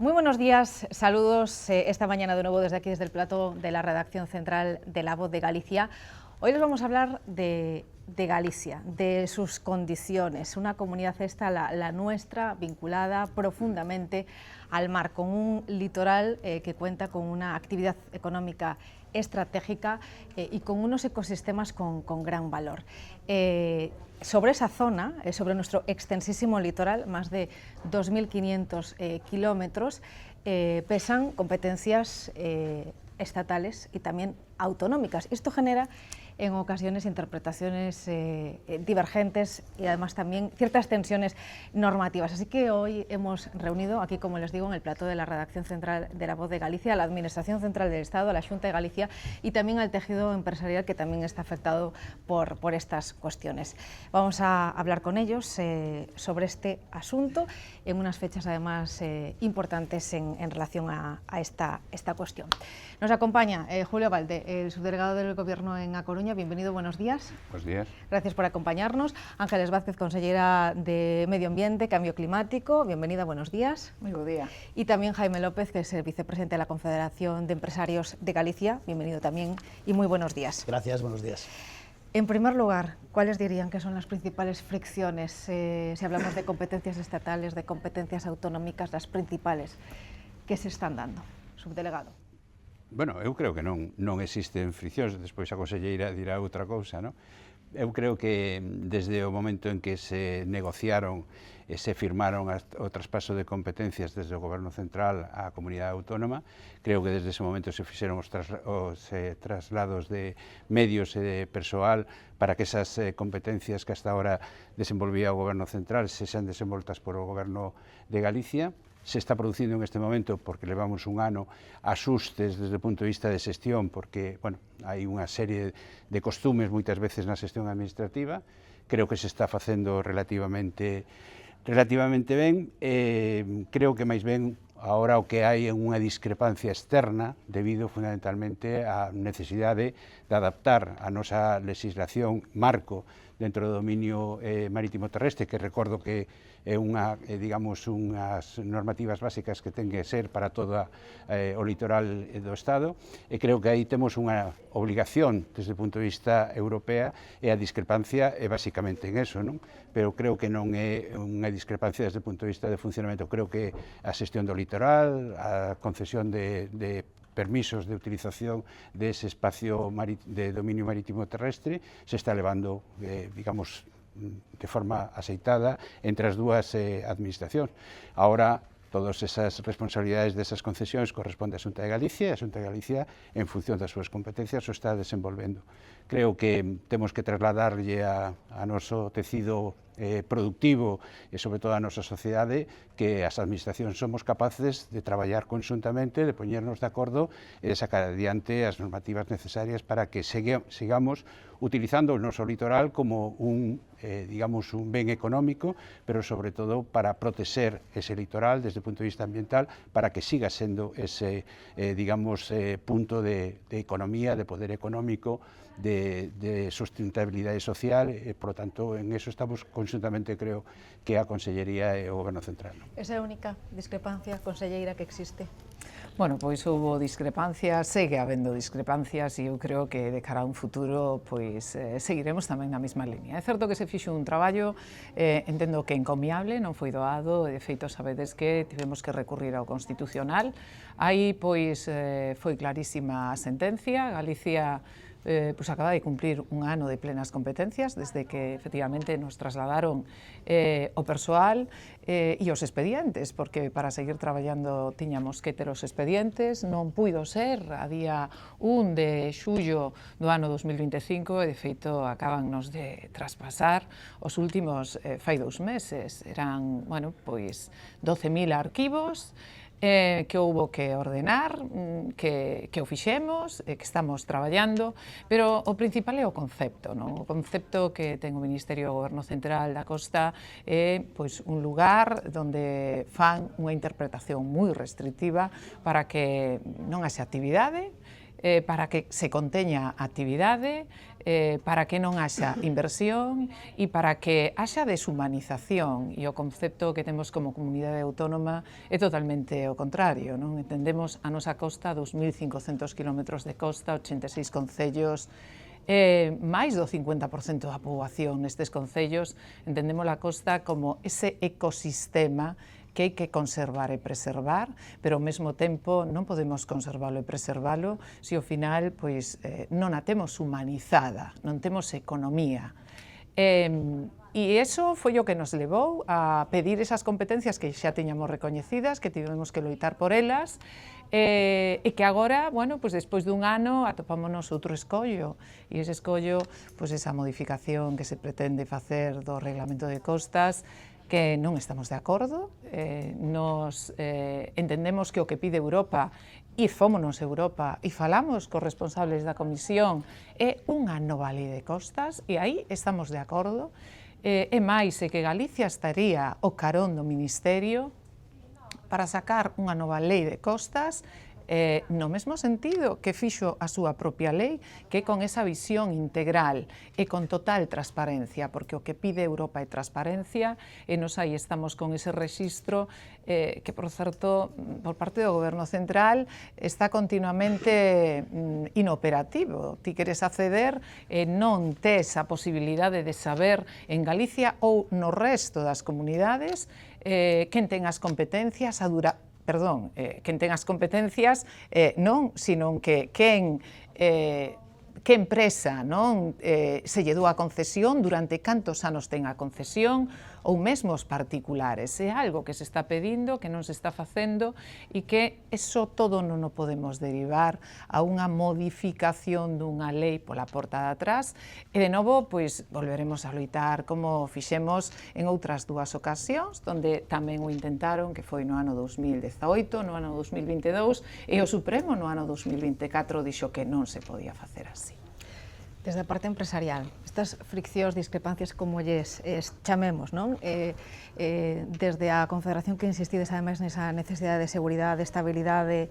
Muy buenos días, saludos esta mañana de nuevo desde aquí, desde el plató de la redacción central de La Voz de Galicia. Hoy les vamos a hablar de Galicia, de sus condiciones, una comunidad la nuestra, vinculada profundamente al mar, con un litoral que cuenta con una actividad económica estratégica y con unos ecosistemas con gran valor. Sobre esa zona, sobre nuestro extensísimo litoral, más de 2.500 kilómetros, pesan competencias estatales y también autonómicas. Esto genera en ocasiones interpretaciones divergentes y además también ciertas tensiones normativas. Así que hoy hemos reunido aquí, como les digo, en el plató de la redacción central de La Voz de Galicia, a la Administración Central del Estado, a la Xunta de Galicia y también al tejido empresarial que también está afectado por estas cuestiones. Vamos a hablar con ellos sobre este asunto en unas fechas además importantes en relación a esta cuestión. Nos acompaña Julio Valde, el subdelegado del Gobierno en A Coruña. Bienvenido, buenos días. Buenos días. Gracias por acompañarnos. Ángeles Vázquez, consellera de Medio Ambiente, Cambio Climático. Bienvenida, buenos días. Muy buen día. Y también Jaime López, que es el vicepresidente de la Confederación de Empresarios de Galicia. Bienvenido también y muy buenos días. Gracias, buenos días. En primer lugar, ¿cuáles dirían que son las principales fricciones, si hablamos de competencias estatales, de competencias autonómicas, las principales que se están dando, subdelegado? Bueno, eu creo que non existen friccións, despois a conselleira dirá outra cousa, non? Eu creo que desde o momento en que se negociaron e se firmaron o traspaso de competencias desde o Goberno Central á Comunidade Autónoma, creo que desde ese momento se fixeron os traslados de medios e de persoal para que esas competencias que hasta ahora desenvolvía o Goberno Central se sean desenvoltas por o Goberno de Galicia. Se está producindo en este momento, porque levamos un ano, asustes desde o punto de vista de xestión, porque, bueno, hai unha serie de costumes moitas veces na xestión administrativa. Creo que se está facendo relativamente ben. Creo que máis ben agora o que hai é unha discrepancia externa debido fundamentalmente á necesidade de adaptar a nosa legislación marco dentro do dominio marítimo terrestre, que recordo que é digamos, unhas normativas básicas que ten que ser para todo o litoral do Estado, e creo que aí temos unha obligación desde o punto de vista europea, e a discrepancia é basicamente en eso, non? Pero creo que non é unha discrepancia desde o punto de vista de funcionamento. Creo que a xestión do litoral, a concesión de permisos de utilización dese espacio de dominio marítimo terrestre se está levando, digamos, de forma aceitada entre as dúas administracións. Ahora, todas esas responsabilidades desas concesións corresponde á Xunta de Galicia, e a Xunta de Galicia, en función das súas competencias, o está desenvolvendo. Creo que temos que trasladarlle a noso tecido productivo e, sobre todo, a nosa sociedade, que as administracións somos capaces de traballar conxuntamente, de poñernos de acordo e de sacar adiante as normativas necesarias para que sigamos utilizando o noso litoral como digamos, un ben económico, pero sobre todo para protexer ese litoral desde o punto de vista ambiental, para que siga sendo ese, digamos, punto de economía, de poder económico, de sustentabilidade social, e, por lo tanto, en eso estamos conxuntamente, creo, que a Consellería e o Goberno Central. Esa é a única discrepancia, conselleira, que existe? Bueno, pois houve discrepancias, segue habendo discrepancias, e eu creo que de cara a un futuro pois seguiremos tamén na mesma línea. É certo que se fixo un traballo, entendo que encomiable, non foi doado, e de feito sabedes que tivemos que recurrir ao Constitucional. Aí pois foi clarísima a sentencia. Galicia pois acaba de cumplir un ano de plenas competencias desde que efectivamente nos trasladaron o persoal e os expedientes, porque para seguir traballando tiñamos que ter os expedientes. Non puido ser a día 1 de xullo do ano 2025 e de feito acabannos de traspasar os últimos fai 2 meses. Eran, bueno, pois 12.000 arquivos que houbo que ordenar, que o fixemos, que estamos traballando, pero o principal é o concepto, non? O concepto que ten o Ministerio do Goberno Central da Costa é pois un lugar onde fan unha interpretación moi restrictiva para que non haxe actividade para que se conteña a actividade, para que non haxa inversión e para que haxa deshumanización, e o concepto que temos como comunidade autónoma é totalmente o contrario, non? Entendemos a nosa costa, 2.500 km de costa, 86 concellos, máis do 50% da poboación nestes concellos, entendemos a costa como ese ecosistema que hai que conservar e preservar, pero ao mesmo tempo non podemos conservalo e preservalo se ao final pois, non a temos humanizada, non temos economía. E iso foi o que nos levou a pedir esas competencias que xa tiñamos recoñecidas, que tivemos que loitar por elas, e que agora, bueno, pois despois dun ano atopámonos outro escollo, e ese escollo, pois esa modificación que se pretende facer do Reglamento de Costas, que non estamos de acordo, nos entendemos que o que pide Europa, e fómonos Europa, e falamos cos responsables da Comisión, é unha nova lei de costas, e aí estamos de acordo, e máis, é que Galicia estaría ao carón do Ministerio para sacar unha nova lei de costas, no mesmo sentido que fixo a súa propia lei, que con esa visión integral e con total transparencia, porque o que pide Europa é transparencia, e nos aí estamos con ese rexistro que, por certo, por parte do Goberno Central está continuamente inoperativo. Ti queres acceder e non tes a posibilidade de saber en Galicia ou no resto das comunidades quen ten as competencias quen ten as competencias non, sino que que empresa non se lle dou a concesión, durante cantos anos ten a concesión, ou mesmo os particulares. É algo que se está pedindo, que non se está facendo, e que eso todo non o podemos derivar a unha modificación dunha lei pola porta de atrás, e de novo, pois, volveremos a loitar como fixemos en outras dúas ocasións, onde tamén o intentaron, que foi no ano 2018, no ano 2022, e o Supremo no ano 2024 dixo que non se podía facer así. Desde a parte empresarial, estas friccións, discrepancias como lles chamemos, non? Desde a Confederación que insistides ademais nesa necesidade de seguridade, de estabilidade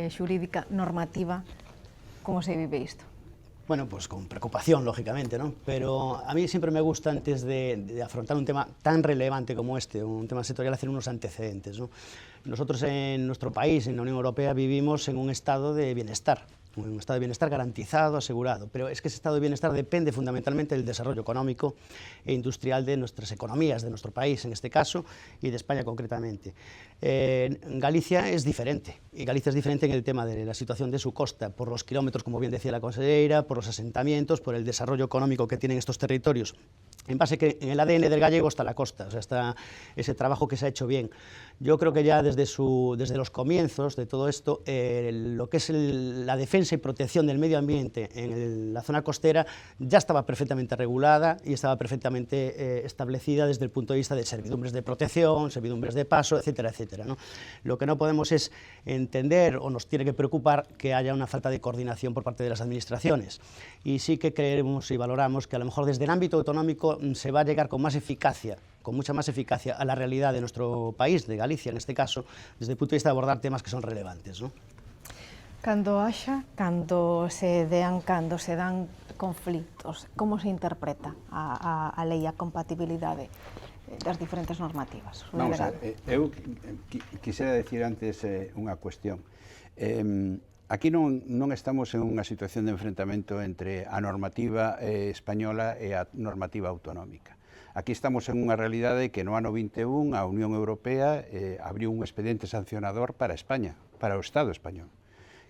xurídica, normativa, como se vive isto? Bueno, pues con preocupación, lógicamente, ¿no? Pero a mí siempre me gusta, antes de afrontar un tema tan relevante como este, un tema sectorial, hacer unos antecedentes, ¿no? Nosotros en nuestro país, en la Unión Europea, vivimos en un estado de bienestar garantizado, asegurado, pero es que ese estado de bienestar depende fundamentalmente del desarrollo económico e industrial de nuestras economías, de nuestro país en este caso, y de España concretamente. Galicia es diferente, y Galicia es diferente en el tema de la situación de su costa, por los kilómetros, como bien decía la consellera, por los asentamientos, por el desarrollo económico que tienen estos territorios, en base que en el ADN del gallego está la costa, o sea, está ese trabajo que se ha hecho bien. Yo creo que ya desde los comienzos de todo esto, lo que es la defensa y protección del medio ambiente en la zona costera ya estaba perfectamente regulada y estaba perfectamente establecida desde el punto de vista de servidumbres de protección, servidumbres de paso, etcétera, etcétera, ¿no? Lo que no podemos es entender, o nos tiene que preocupar, que haya una falta de coordinación por parte de las administraciones. Y sí que creemos y valoramos que a lo mejor desde el ámbito autonómico se va a llegar con más eficacia, con mucha más eficacia, a la realidad de nuestro país, de Galicia en este caso, desde el punto de vista de abordar temas que son relevantes, ¿no? Cando se dan conflitos, como se interpreta a lei, a compatibilidade das diferentes normativas? Vamos a ver, eu quixera decir antes unha cuestión. Aquí non estamos en unha situación de enfrentamento entre a normativa española e a normativa autonómica. Aquí estamos en unha realidade que no ano 21 a Unión Europea abriu un expediente sancionador para España, para o Estado español,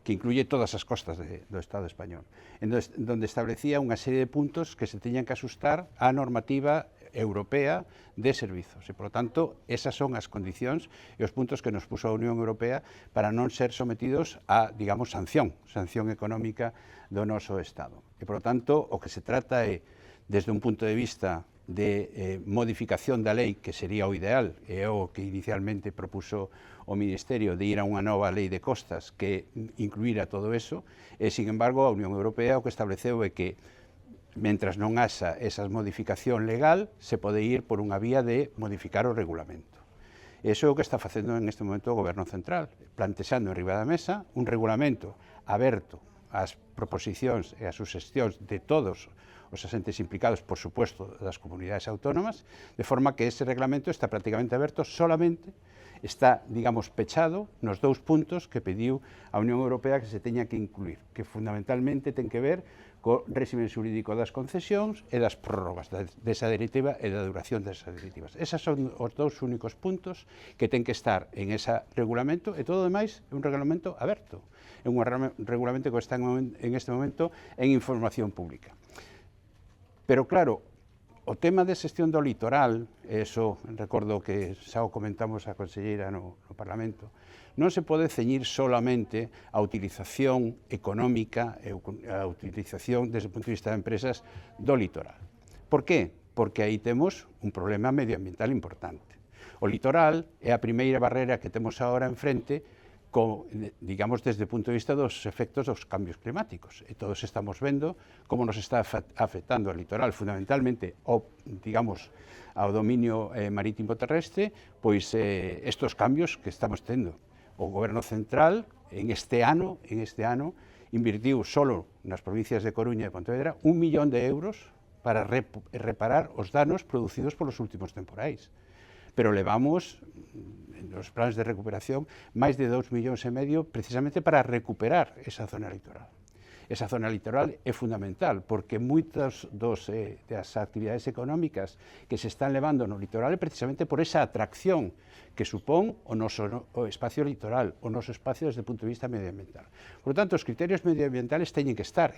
que incluye todas as costas do Estado español, donde establecía unha serie de puntos que se teñan que asustar á normativa europea de servizos, e, por lo tanto, esas son as condicións e os puntos que nos puso a Unión Europea para non ser sometidos a, digamos, sanción económica do noso Estado. E, por lo tanto, o que se trata é, desde un punto de vista de modificación da lei, que sería o ideal, e o que inicialmente propuso o Ministerio, de ir a unha nova lei de costas que incluíra todo eso, e, sin embargo, a Unión Europea o que estableceu é que, mentras non haxa esa modificación legal, se pode ir por unha vía de modificar o regulamento. Eso é o que está facendo en este momento o Goberno Central, plantexando en riba da mesa un regulamento aberto ás proposicións e ás suxestións de todos os asentes implicados, por supuesto, das comunidades autónomas, de forma que ese reglamento está prácticamente aberto, solamente está, digamos, pechado nos 2 puntos que pediu a Unión Europea que se teña que incluir, que fundamentalmente ten que ver co régimen xurídico das concesións e das prórrogas desa directiva e da duración desas directivas. Esas son os 2 únicos puntos que ten que estar en ese regulamento, e todo o demais é un regulamento aberto, é un regulamento que está en este momento en información pública. Pero claro, o tema de xestión do litoral, eso recordo que xa o comentamos a conselleira no Parlamento, non se pode ceñir solamente a utilización económica e a utilización desde o punto de vista de empresas do litoral. Por qué? Porque aí temos un problema medioambiental importante. O litoral é a primeira barrera que temos agora enfrente, digamos, desde o punto de vista dos efectos dos cambios climáticos. E todos estamos vendo como nos está afectando ao litoral, fundamentalmente, digamos, ao dominio marítimo terrestre, pois estos cambios que estamos tendo. O Goberno Central, en este ano, invirtiu solo nas provincias de Coruña e Pontevedra 1 millón de euros para reparar os danos producidos polos últimos temporais. Pero levamos, nos planes de recuperación, máis de 2,5 millóns precisamente para recuperar esa zona litoral. Esa zona litoral é fundamental, porque moitas das actividades económicas que se están levando no litoral é precisamente por esa atracción que supón o espacio litoral, o noso espacio desde o punto de vista medioambiental. Por lo tanto, os criterios medioambientales teñen que estar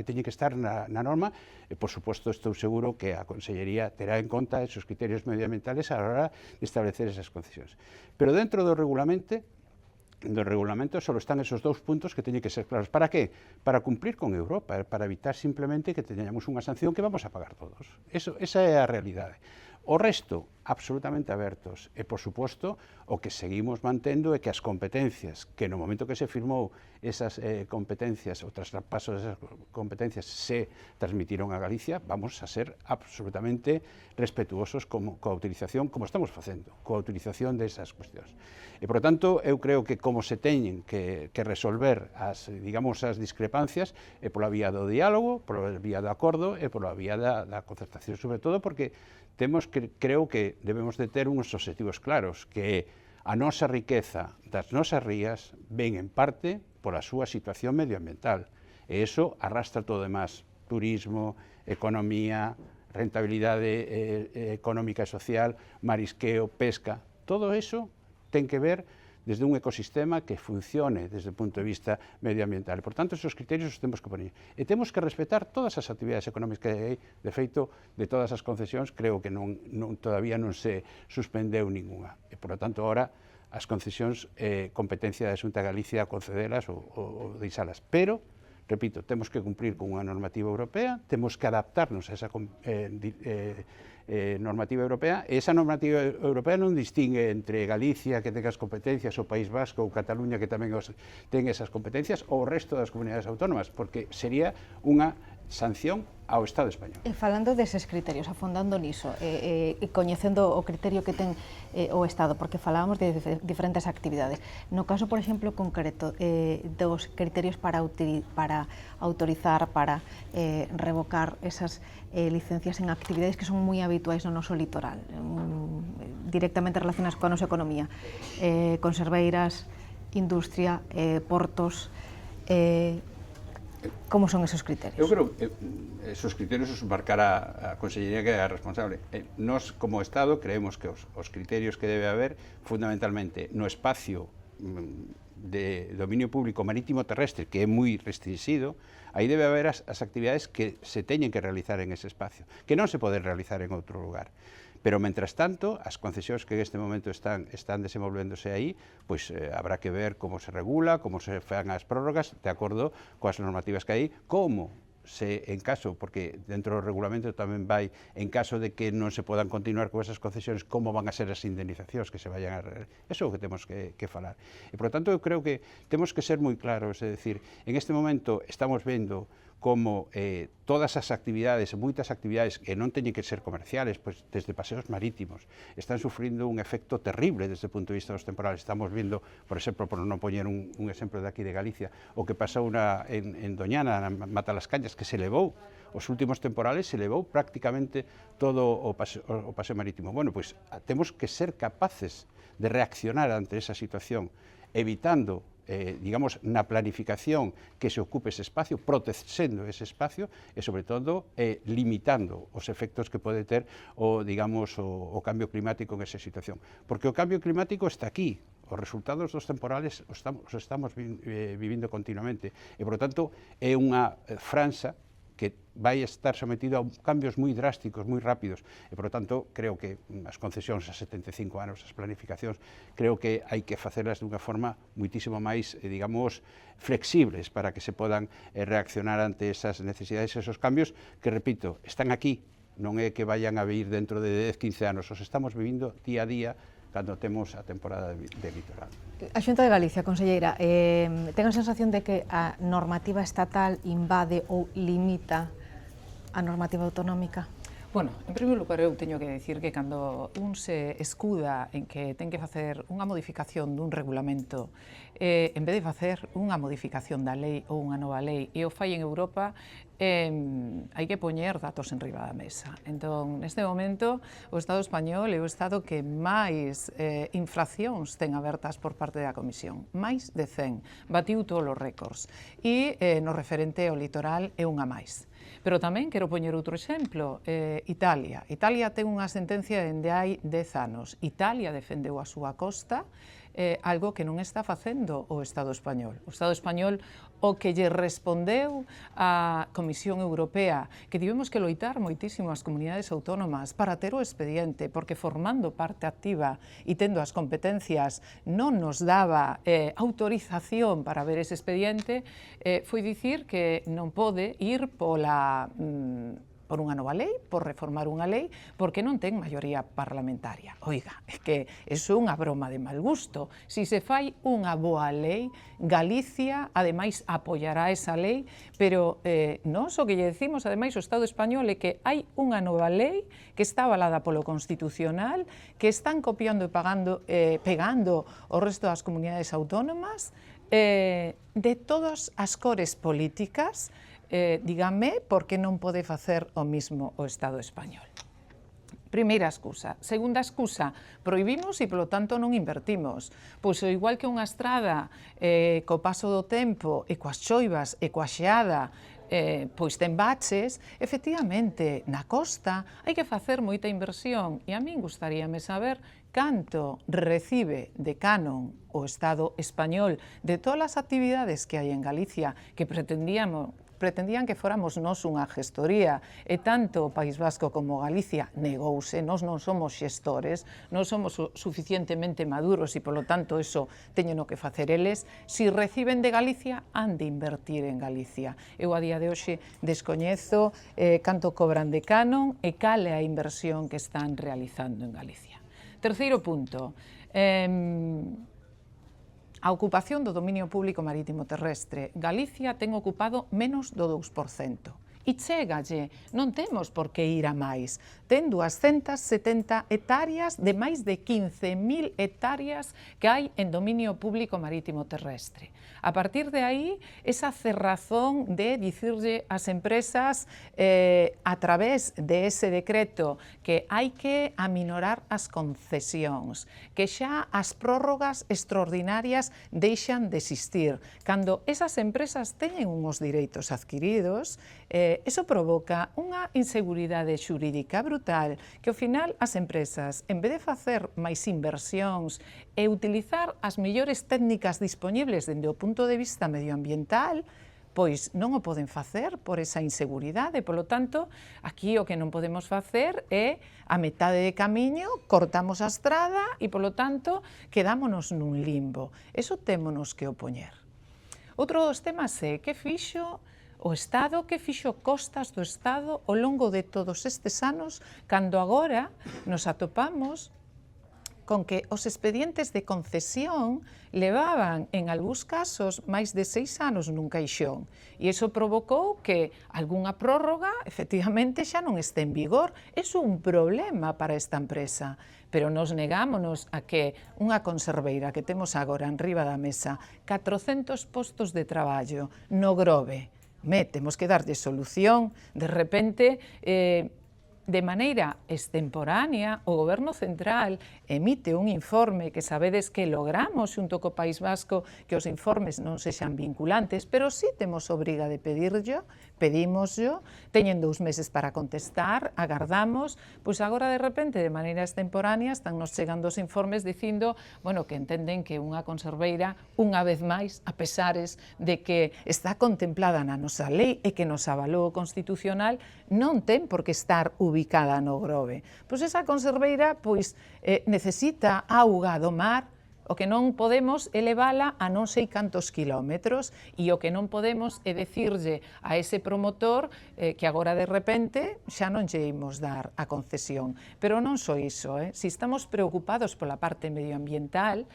na norma, e, por suposto, estou seguro que a Consellería terá en conta esos criterios medioambientales a la hora de establecer esas concesións. Pero dentro do regulamento só están esos 2 puntos que teñen que ser claros. Para qué? Para cumplir con Europa, para evitar simplemente que teñamos unha sanción que vamos a pagar todos. Esa é a realidade. O resto, absolutamente abertos. E, por suposto, o que seguimos mantendo é que as competencias, que no momento que se firmou esas competencias, o traspaso desas competencias se transmitiron a Galicia, vamos a ser absolutamente respetuosos coa utilización, como estamos facendo, coa utilización desas cuestións. E, por tanto, eu creo que como se teñen que resolver as discrepancias é pola vía do diálogo, pola vía do acordo e pola vía da concertación, sobre todo porque creo que debemos de ter uns obxectivos claros, que a nosa riqueza das nosas rías ven en parte pola súa situación medioambiental, e iso arrastra todo o demás, turismo, economía, rentabilidade económica e social, marisqueo, pesca, todo iso ten que ver desde un ecosistema que funcione desde o punto de vista medioambiental. Por tanto, esos criterios os temos que poner. E temos que respetar todas as actividades económicas que hai. De feito, de todas as concesións, creo que todavía non se suspendeu ninguna. E, por lo tanto, ahora as concesións competencia da Xunta de Galicia concederas ou deixalas. Pero, repito, temos que cumplir con unha normativa europea, temos que adaptarnos a esa normativa europea, e esa normativa europea non distingue entre Galicia, que ten as competencias, o País Vasco ou Cataluña, que tamén ten esas competencias, ou o resto das comunidades autónomas, porque sería unha sanción ao Estado español. E falando deses criterios, afondando niso, e coñecendo o criterio que ten o Estado, porque falábamos de diferentes actividades. No caso, por exemplo, concreto, dos criterios para autorizar, para revocar esas licencias en actividades que son moi habituais no noso litoral, directamente relacionadas coa nosa economía, conserveiras, industria, portos, como son esos criterios? Eu creo que esos criterios os marcará a Consellería, que é a responsable. Nós, como Estado, creemos que os criterios que debe haber, fundamentalmente, no espacio de dominio público marítimo terrestre, que é moi restringido, aí debe haber as actividades que se teñen que realizar en ese espacio, que non se poden realizar en outro lugar. Pero, mentras tanto, as concesións que en este momento están desenvolvéndose aí, pois habrá que ver como se regula, como se fan as prórrogas, de acordo coas normativas que hai, como en caso, porque dentro do regulamento tamén vai, en caso de que non se podan continuar con esas concesións, como van a ser as indemnizacións que se vayan a... Eso é o que temos que falar. E, por lo tanto, eu creo que temos que ser moi claros, é dicir, en este momento estamos vendo como todas as actividades, moitas actividades que non teñen que ser comerciales, pois desde paseos marítimos, están sufrindo un efecto terrible desde o punto de vista dos temporales. Estamos vendo, por exemplo, por non poñer un exemplo de aquí de Galicia, o que pasou en Doñana, na Matalascañas, que se levou os últimos temporales, se levou prácticamente todo o paseo marítimo. Bueno, pois temos que ser capaces de reaccionar ante esa situación, evitando digamos, na planificación que se ocupe ese espacio, protexendo ese espacio e, sobre todo, limitando os efectos que pode ter digamos, o cambio climático en esa situación. Porque o cambio climático está aquí, os resultados dos temporales os estamos vivindo continuamente e, por lo tanto, é unha franxa que vai estar sometido a cambios moi drásticos, moi rápidos, e, por lo tanto, creo que as concesións a 75 anos, as planificacións, creo que hai que facelas dunha forma muitísimo máis, digamos, flexibles para que se podan reaccionar ante esas necesidades e esos cambios que, repito, están aquí, non é que vayan a vir dentro de 10, 15 anos, os estamos vivindo día a día cando temos a temporada de litoral. A Xunta de Galicia, conselleira, ten a sensación de que a normativa estatal invade ou limita a normativa autonómica? Bueno, en primeiro lugar, eu teño que decir que cando un se escuda en que ten que facer unha modificación dun regulamento, en vez de facer unha modificación da lei ou unha nova lei, e o fai en Europa, hai que poñer datos en riba da mesa. Entón, neste momento, o Estado español é o Estado que máis infraccións ten abertas por parte da Comisión. Máis de 100. Batiu todos os récords. E no referente ao litoral é unha máis. Pero tamén quero poñer outro exemplo, Italia. Italia ten unha sentencia dende hai 10 anos. Italia defendeu a súa costa, algo que non está facendo o Estado español. O Estado español o que lle respondeu á Comisión Europea, que tivemos que loitar moitísimo as comunidades autónomas para ter o expediente, porque formando parte activa e tendo as competencias non nos daba autorización para ver ese expediente, foi dicir que non pode ir por unha nova lei, por reformar unha lei, porque non ten maioría parlamentaria. Oiga, é que iso é unha broma de mal gusto. Si se fai unha boa lei, Galicia, ademais, apoiará esa lei, pero nós o que lle decimos, ademais, o Estado español é que hai unha nova lei que está avalada polo Constitucional, que están copiando e pegando o resto das comunidades autónomas, de todas as cores políticas, dígame por que non pode facer o mismo o Estado español. Primeira excusa. Segunda excusa, prohibimos e, polo tanto, non invertimos. Pois, igual que unha estrada, co paso do tempo, e coas choivas, e coa xeada, pois ten baches, efectivamente, na costa hai que facer moita inversión, e a min gustaríame saber canto recibe de canon o Estado español de todas as actividades que hai en Galicia que pretendían que fóramos nós unha gestoría, e tanto o País Vasco como Galicia negouse, nós non somos xestores, non somos suficientemente maduros e, polo tanto, eso teñen que facer eles. Si reciben de Galicia, han de invertir en Galicia. Eu, a día de hoxe, descoñezo canto cobran de canon e cal é a inversión que están realizando en Galicia. Terceiro punto, a ocupación do dominio público marítimo terrestre. Galicia ten ocupado menos do 2%. E chégalle, non temos por que ir a máis. Ten 270 hectáreas de máis de 15.000 hectáreas que hai en dominio público marítimo terrestre. A partir de aí, esa cerrazón de dicirlle ás empresas a través de ese decreto que hai que aminorar as concesións, que xa as prórrogas extraordinarias deixan de existir. Cando esas empresas teñen uns direitos adquiridos, eso provoca unha inseguridade xurídica brutal que, ao final, as empresas, en vez de facer máis inversións e utilizar as mellores técnicas disponibles dende o punto de vista medioambiental, pois non o poden facer por esa inseguridade. Polo tanto, aquí o que non podemos facer é, a metade de camiño, cortamos a estrada e, polo tanto, quedámonos nun limbo. Eso témonos que opoñer. Outro dos temas é que fixo o Estado, que fixo costas do Estado ao longo de todos estes anos, cando agora nos atopamos con que os expedientes de concesión levaban, en algúns casos, máis de 6 anos nun caixón. E iso provocou que algunha prórroga, efectivamente, xa non este en vigor. É un problema para esta empresa. Pero nos negámonos a que unha conserveira que temos agora en riba da mesa, 400 postos de traballo no Grove, temos que darlle solución. De repente, de maneira extemporánea, o Goberno Central emite un informe que sabedes que logramos xunto co País Vasco que os informes non sexan vinculantes, pero sí temos obriga de pedirlo, pedímoslo, teñen 2 meses para contestar, agardamos, pois agora de repente, de maneira extemporánea, están nos chegando os informes dicindo, bueno, que entenden que unha conserveira, unha vez máis, a pesares de que está contemplada na nosa lei e que nos avalou o Constitucional, non ten por que estar ubicada no Grove. Pois esa conserveira necesita auga do mar. O que non podemos é levala a non sei cantos kilómetros e o que non podemos é decirlle a ese promotor que agora de repente xa non lle imos dar a concesión. Pero non só iso, se estamos preocupados pola parte medioambiental,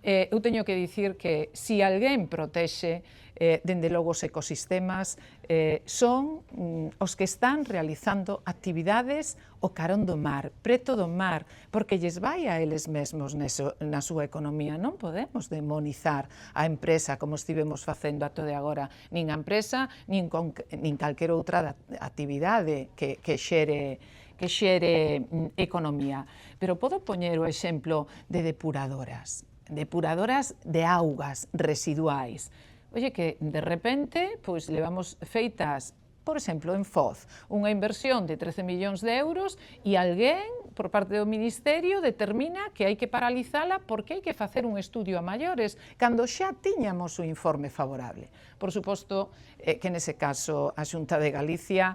eu teño que dicir que se alguén protexe dende logo os ecosistemas son os que están realizando actividades o carón do mar, preto do mar, porque lles vai a eles mesmos na súa economía. Non podemos demonizar a empresa como estivemos facendo ato de agora, nin a empresa, nin calquera outra actividade que xere economía. Pero podo poñer o exemplo de depuradoras de augas residuais. Oye, que de repente, pois levamos feitas, por exemplo, en Foz, unha inversión de 13 millóns de euros e alguén, por parte do Ministerio, determina que hai que paralizala porque hai que facer un estudio a maiores, cando xa tiñamos o informe favorable. Por suposto, que nese caso a Xunta de Galicia,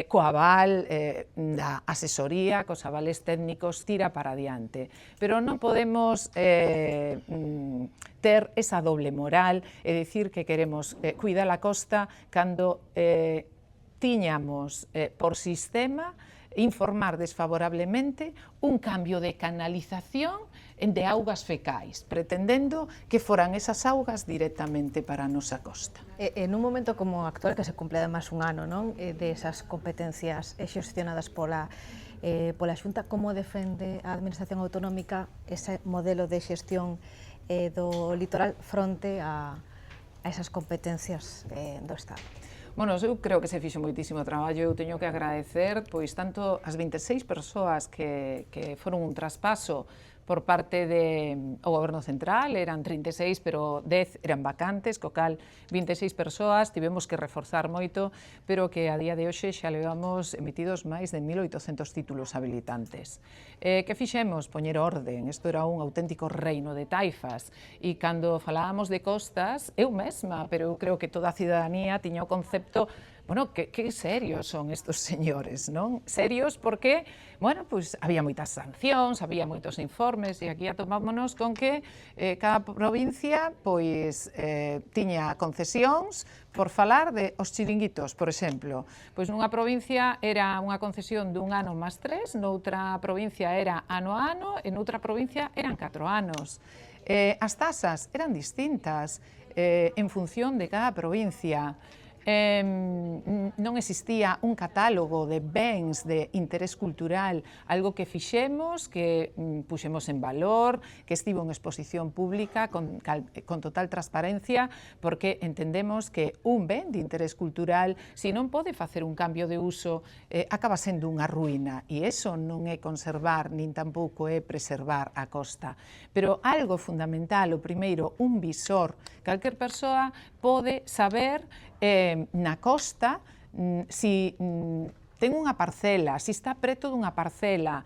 co aval da asesoría, cos avales técnicos, tira para adiante. Pero non podemos ter esa doble moral e dicir que queremos cuidar a costa cando tiñamos por sistema informar desfavorablemente un cambio de canalización de augas fecais, pretendendo que foran esas augas directamente para a nosa costa. En un momento como actual, que se cumple además un ano, non, de esas competencias xestionadas pola Xunta, como defende a Administración Autonómica ese modelo de xestión do litoral fronte a esas competencias do Estado? Bueno, eu creo que se fixo moitísimo traballo. Eu teño que agradecer pois tanto as 26 persoas que foron un traspaso por parte do Goberno Central, eran 36, pero 10 eran vacantes, co cal 26 persoas, tivemos que reforzar moito, pero que a día de hoxe xa levamos emitidos máis de 1.800 títulos habilitantes. Que fixemos? Poñer orden, isto era un auténtico reino de taifas, e cando falábamos de costas, eu mesma, pero eu creo que toda a cidadanía tiña o concepto, bueno, que serios son estos señores, non? Serios porque, bueno, pois había moitas sancións, había moitos informes, e aquí atomámonos con que cada provincia, pois, tiña concesións por falar de os chiringuitos, por exemplo. Pois nunha provincia era unha concesión dun ano máis 3, noutra provincia era ano a ano, e noutra provincia eran 4 anos. As tasas eran distintas en función de cada provincia. Non existía un catálogo de bens de interés cultural, algo que fixemos, que puxemos en valor, que estivo en exposición pública con total transparencia, porque entendemos que un ben de interés cultural, se non pode facer un cambio de uso, acaba sendo unha ruína, e iso non é conservar, nin tampouco é preservar a costa. Pero algo fundamental, o primeiro, un visor. Calquer persoa pode saber na costa, si ten unha parcela, se está preto dunha parcela,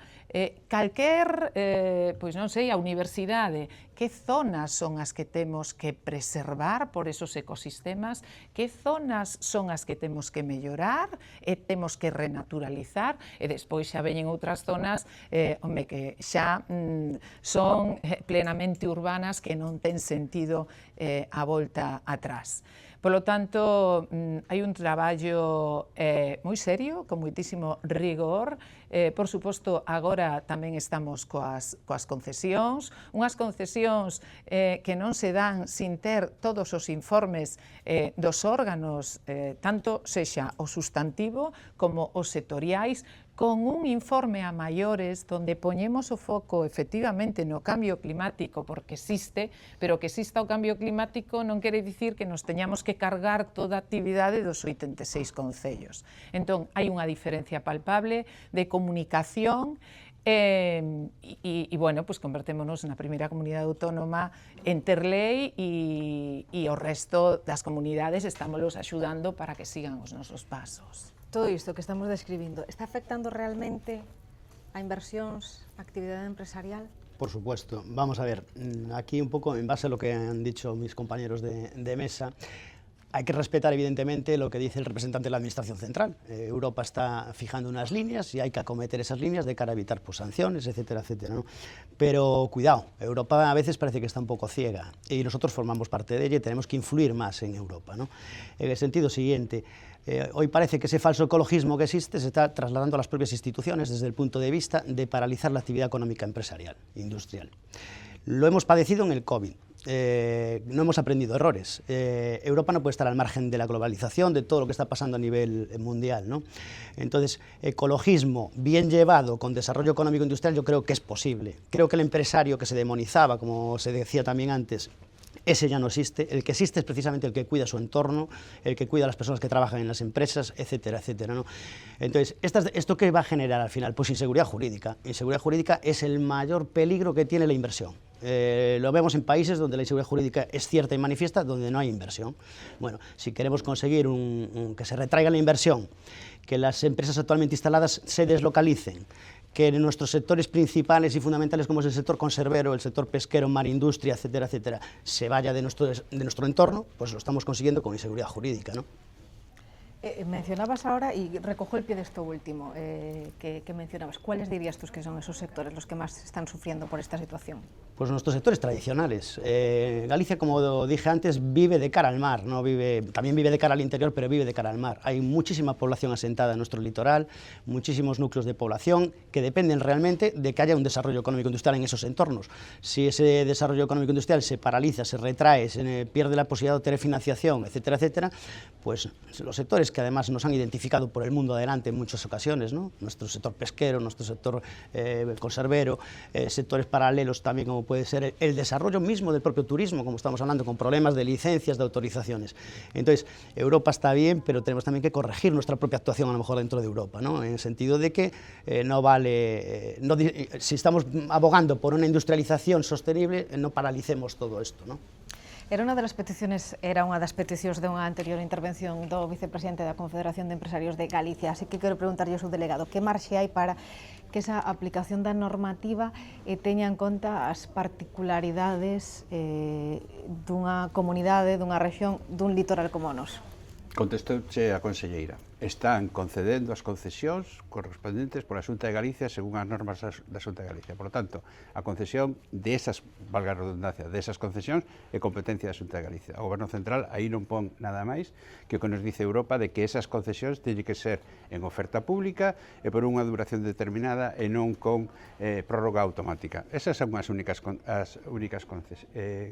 calquer, pois non sei, a universidade, que zonas son as que temos que preservar por esos ecosistemas, que zonas son as que temos que mellorar e temos que renaturalizar, e despois xa veñen outras zonas que xa son plenamente urbanas que non ten sentido a volta atrás. Polo tanto, hai un traballo moi serio, con moitísimo rigor. Por suposto, agora agora tamén estamos coas concesións, unhas concesións que non se dan sin ter todos os informes dos órganos, tanto sexa o sustantivo como os sectoriais, con un informe a maiores donde poñemos o foco efectivamente no cambio climático, porque existe, pero que exista o cambio climático non quere dicir que nos teñamos que cargar toda a actividade dos 86 concellos. Entón, hai unha diferencia palpable de comunicación e bueno, pues convertémonos na primeira comunidade autónoma en ter lei e o resto das comunidades estámoslos axudando para que sigan os nosos pasos. Todo isto que estamos describindo, está afectando realmente a inversións, a actividade empresarial? Por supuesto. Vamos a ver, aquí un poco en base a lo que han dicho mis compañeros de mesa, hay que respetar evidentemente lo que dice el representante de la Administración Central. Europa está fijando unas líneas y hay que acometer esas líneas de cara a evitar pues, sanciones, etcétera, etcétera, ¿no? Pero cuidado, Europa a veces parece que está un poco ciega y nosotros formamos parte de ella y tenemos que influir más en Europa, ¿no? En el sentido siguiente, hoy parece que ese falso ecologismo que existe se está trasladando a las propias instituciones desde el punto de vista de paralizar la actividad económica empresarial, industrial. Lo hemos padecido en el COVID. No hemos aprendido errores. Europa no puede estar al margen de la globalización, de todo lo que está pasando a nivel mundial, ¿no? Entonces, ecologismo bien llevado con desarrollo económico industrial yo creo que es posible. Creo que el empresario que se demonizaba, como se decía también antes, ese ya no existe. El que existe es precisamente el que cuida su entorno, el que cuida a las personas que trabajan en las empresas, etcétera, etcétera, ¿no? Entonces, ¿esto qué va a generar al final? Pues inseguridad jurídica. Inseguridad jurídica es el mayor peligro que tiene la inversión. Lo vemos en países donde la inseguridad jurídica es cierta y manifiesta, donde no hay inversión. Bueno, si queremos conseguir que se retraiga la inversión, que las empresas actualmente instaladas se deslocalicen, que en nuestros sectores principales y fundamentales como es el sector conservero, el sector pesquero, mar, industria, etcétera, etcétera, se vaya de nuestro entorno, pues lo estamos consiguiendo con inseguridad jurídica, ¿no? Mencionabas ahora, y recojo el pie de esto último que mencionabas, ¿cuáles dirías tú que son esos sectores los que más están sufriendo por esta situación? Pues nuestros sectores tradicionales. Galicia, como dije antes, vive de cara al mar, ¿no? También vive de cara al interior, pero vive de cara al mar. Hay muchísima población asentada en nuestro litoral, muchísimos núcleos de población que dependen realmente de que haya un desarrollo económico industrial en esos entornos. Si ese desarrollo económico industrial se paraliza, se retrae, se pierde la posibilidad de obtener financiación, etcétera, etcétera, pues los sectores que además nos han identificado por el mundo adelante en muchas ocasiones, ¿no? Nuestro sector pesquero, nuestro sector conservero, sectores paralelos también como puede ser el desarrollo mismo del propio turismo, como estamos hablando, con problemas de licencias, de autorizaciones. Entonces, Europa está bien, pero tenemos también que corregir nuestra propia actuación a lo mejor dentro de Europa, ¿no? En el sentido de que no vale, si estamos abogando por una industrialización sostenible, no paralicemos todo esto, ¿no? Era unha das peticións de unha anterior intervención do vicepresidente da Confederación de Empresarios de Galicia, así que quero preguntarlle ao seu delegado que marxe hai para que esa aplicación da normativa teña en conta as particularidades dunha comunidade, dunha rexión, dun litoral como o noso. Contestouche a conselleira. Están concedendo as concesións correspondentes pola Xunta de Galicia según as normas da Xunta de Galicia. Por lo tanto, a concesión desas, valga a redundancia, desas concesións é competencia da Xunta de Galicia. O Goberno Central aí non pon nada máis que o que nos dice Europa de que esas concesións teñen que ser en oferta pública e por unha duración determinada e non con prórroga automática. Esas son as únicas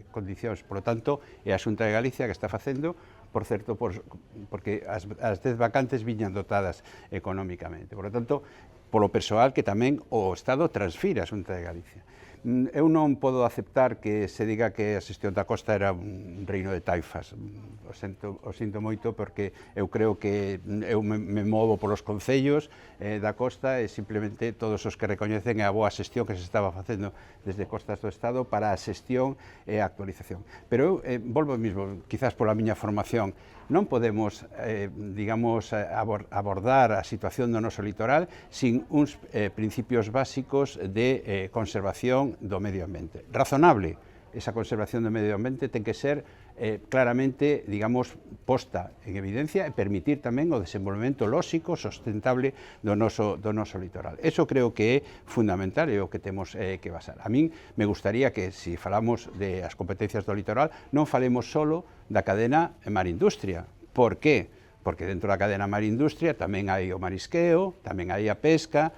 condicións. Por lo tanto, é a Xunta de Galicia que está facendo, por certo, porque as 10 vacantes viñan dotadas económicamente. Por lo tanto, polo persoal que tamén o Estado transfira a Xunta de Galicia. Eu non podo aceptar que se diga que a xestión da costa era un reino de taifas. O sinto moito porque eu creo que eu me movo polos concellos da costa e simplemente todos os que recoñecen a boa xestión que se estaba facendo desde Costas do Estado para a xestión e a actualización. Pero eu volvo mesmo, quizás pola miña formación, non podemos, digamos, abordar a situación do noso litoral sin uns principios básicos de conservación do medio ambiente. Razonable, esa conservación do medio ambiente ten que ser claramente, digamos, posta en evidencia e permitir tamén o desenvolvemento lóxico, sustentable do noso litoral. Eso creo que é fundamental e o que temos que basar. A min me gustaría que, se falamos de as competencias do litoral, non falemos solo da cadena mar-industria. Por qué? Porque dentro da cadena mar-industria tamén hai o marisqueo, tamén hai a pesca,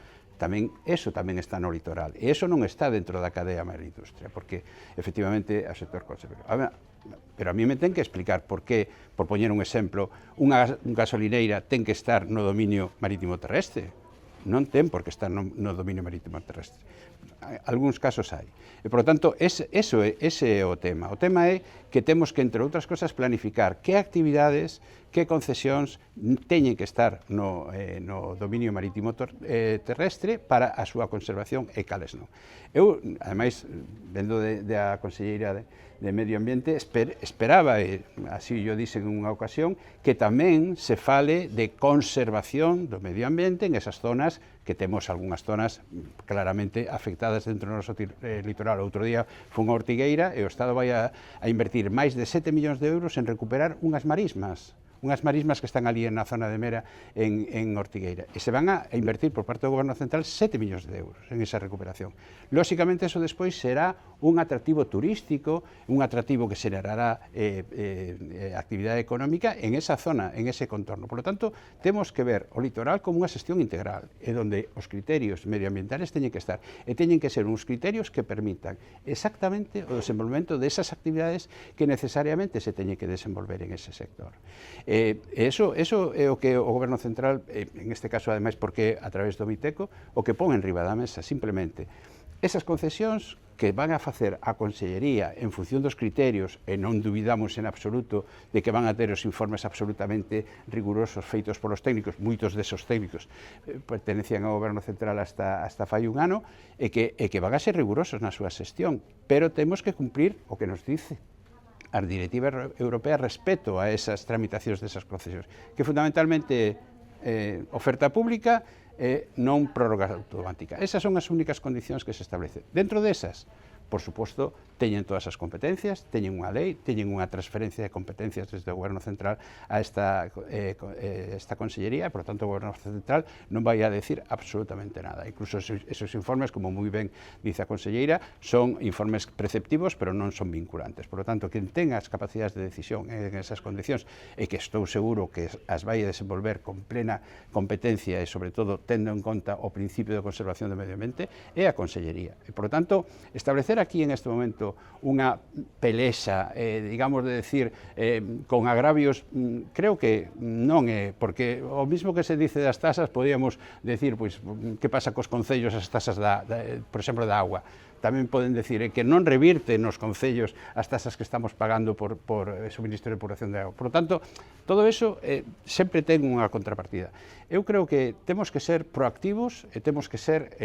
eso tamén está no litoral, e eso non está dentro da cadea mar-industria, porque efectivamente o sector conservador. Pero a mí me ten que explicar por que, por poñer un exemplo, unha gasolineira ten que estar no dominio marítimo terrestre. Non ten por que estar no dominio marítimo terrestre. Algúns casos hai. E, por lo tanto, ese é o tema. O tema é que temos que, entre outras cosas, planificar que actividades, que concesións teñen que estar no dominio marítimo terrestre para a súa conservación e cales non. Eu, ademais, vendo da Conselleira de Medio Ambiente, esperaba, e así yo dixen en unha ocasión, que tamén se fale de conservación do medio ambiente en esas zonas que temos algunhas zonas claramente afectadas dentro do noso litoral. Outro día foi unha ortigueira e o Estado vai a invertir máis de 7 millóns de euros en recuperar unhas marismas que están ali na zona de Mera en Ortigueira, e se van a invertir por parte do Goberno Central 7 millóns de euros en esa recuperación. Lóxicamente, eso despois será un atractivo turístico, un atractivo que xerará actividade económica en esa zona, en ese contorno. Por lo tanto, temos que ver o litoral como unha xestión integral, e donde os criterios medioambientales teñen que estar, e teñen que ser uns criterios que permitan exactamente o desenvolvemento desas actividades que necesariamente se teñen que desenvolver en ese sector. Eso é o que o Goberno Central, en este caso, ademais, porque a través do Miteco, o que pon en riba da mesa, simplemente, esas concesións que van a facer a Consellería en función dos criterios, e non dubidamos en absoluto de que van a ter os informes absolutamente rigurosos feitos polos técnicos, moitos desos técnicos pertenecían ao Goberno Central hasta fai un ano, e que van a ser rigurosos na súa xestión, pero temos que cumprir o que nos dice as directivas europeas respecto a esas tramitacións desas concesións, que fundamentalmente oferta pública e non prórroga automática. Esas son as únicas condicións que se establecen. Dentro desas, por suposto, teñen todas as competencias, teñen unha lei, teñen unha transferencia de competencias desde o Goberno Central a esta Consellería, e, por tanto, o Goberno Central non vai a decir absolutamente nada. Incluso esos informes, como moi ben dice a Conselleira, son informes preceptivos, pero non son vinculantes. Por lo tanto, quen ten as capacidades de decisión en esas condicións, e que estou seguro que as vai a desenvolver con plena competencia e, sobre todo, tendo en conta o principio de conservación do medio ambiente, é a Consellería. E, por lo tanto, establecer aquí en este momento unha pelexa, digamos de decir, con agravios, creo que non é, porque o mismo que se dice das tasas, podíamos decir, pois, que pasa cos concellos as tasas, por exemplo, da agua. Tamén poden decir que non revirte nos concellos as tasas que estamos pagando por suministro de depuración de agua. Por lo tanto, todo eso sempre ten unha contrapartida. Eu creo que temos que ser proactivos e temos que ser,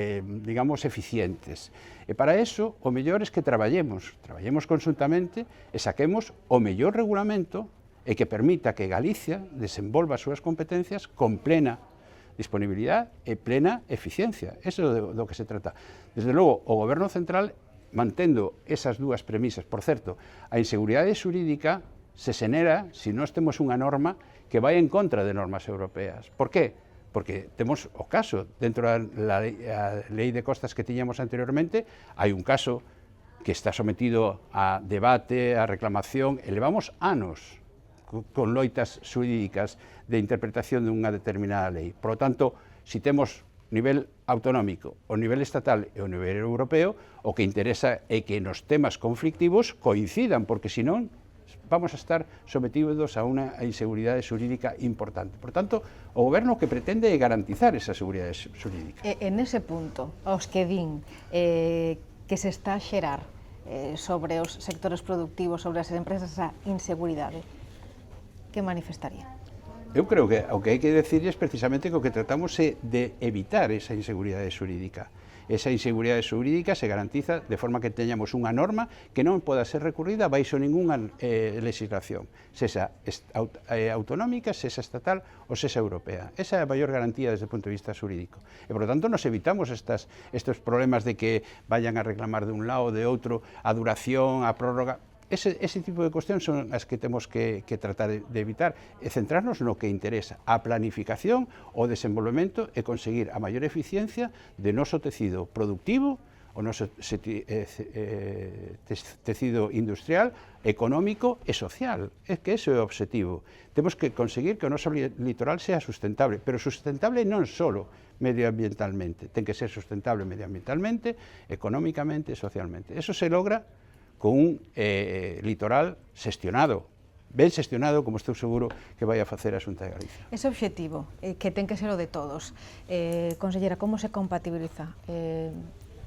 digamos, eficientes. E para eso, o mellor é que traballemos conjuntamente e saquemos o mellor regulamento e que permita que Galicia desenvolva as súas competencias con plena disponibilidade e plena eficiencia. Eso é do que se trata. Desde logo, o Goberno Central, mantendo esas dúas premisas, por certo, a inseguridade xurídica se xenera se nós temos unha norma que vai en contra de normas europeas. Por qué? Porque temos o caso, dentro da lei de costas que tiñamos anteriormente, hai un caso que está sometido a debate, a reclamación, e levamos anos con loitas xurídicas de interpretación dunha determinada lei. Por lo tanto, se temos nivel autonómico, o nivel estatal e o nivel europeo, o que interesa é que nos temas conflictivos coincidan, porque senón vamos a estar sometidos a unha inseguridade xurídica importante. Por tanto, o Goberno que pretende é garantizar esa seguridade xurídica. En ese punto, os que din que se está a xerar sobre os sectores productivos, sobre as empresas, esa inseguridade, que manifestaría? Eu creo que o que hai que decirles precisamente que o que tratamos é de evitar esa inseguridade xurídica. Esa inseguridade xurídica se garantiza de forma que teñamos unha norma que non poda ser recurrida baixo ningunha legislación, sexa autonómica, sexa estatal ou sexa europea. Esa é a maior garantía desde o punto de vista xurídico. E, por lo tanto, nos evitamos estes problemas de que vayan a reclamar de un lado, de outro, a duración, a prórroga. Ese tipo de cuestións son as que temos que tratar de evitar e centrarnos no que interesa, a planificación, o desenvolvemento e conseguir a maior eficiencia de noso tecido productivo, o noso tecido industrial, económico e social. É que ese é o objetivo. Temos que conseguir que o noso litoral sea sustentable, pero sustentable non só medioambientalmente, ten que ser sustentable medioambientalmente, económicamente e socialmente. Eso se logra con un litoral xestionado, ben xestionado, como estou seguro que vai a facer a Xunta de Galicia. Ese objetivo, que ten que ser o de todos, consellera, como se compatibiliza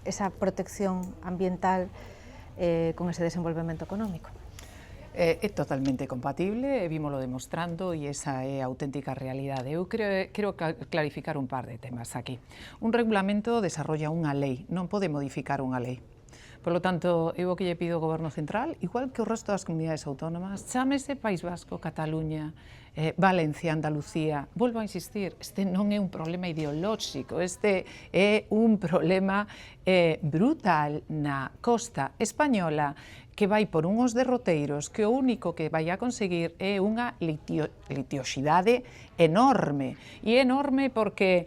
esa protección ambiental con ese desenvolvemento económico? É totalmente compatible, vímolo demostrando e esa é a auténtica realidade. Eu quero clarificar un par de temas aquí. Un regulamento desarrolla unha lei, non pode modificar unha lei. Por lo tanto, eu o que lle pido ao Goberno Central, igual que o resto das comunidades autónomas, chámese País Vasco, Cataluña, Valencia, Andalucía, volvo a insistir, este non é un problema ideolóxico, este é un problema brutal na costa española que vai por unhos derroteiros que o único que vai a conseguir é unha litiosidade enorme. E enorme porque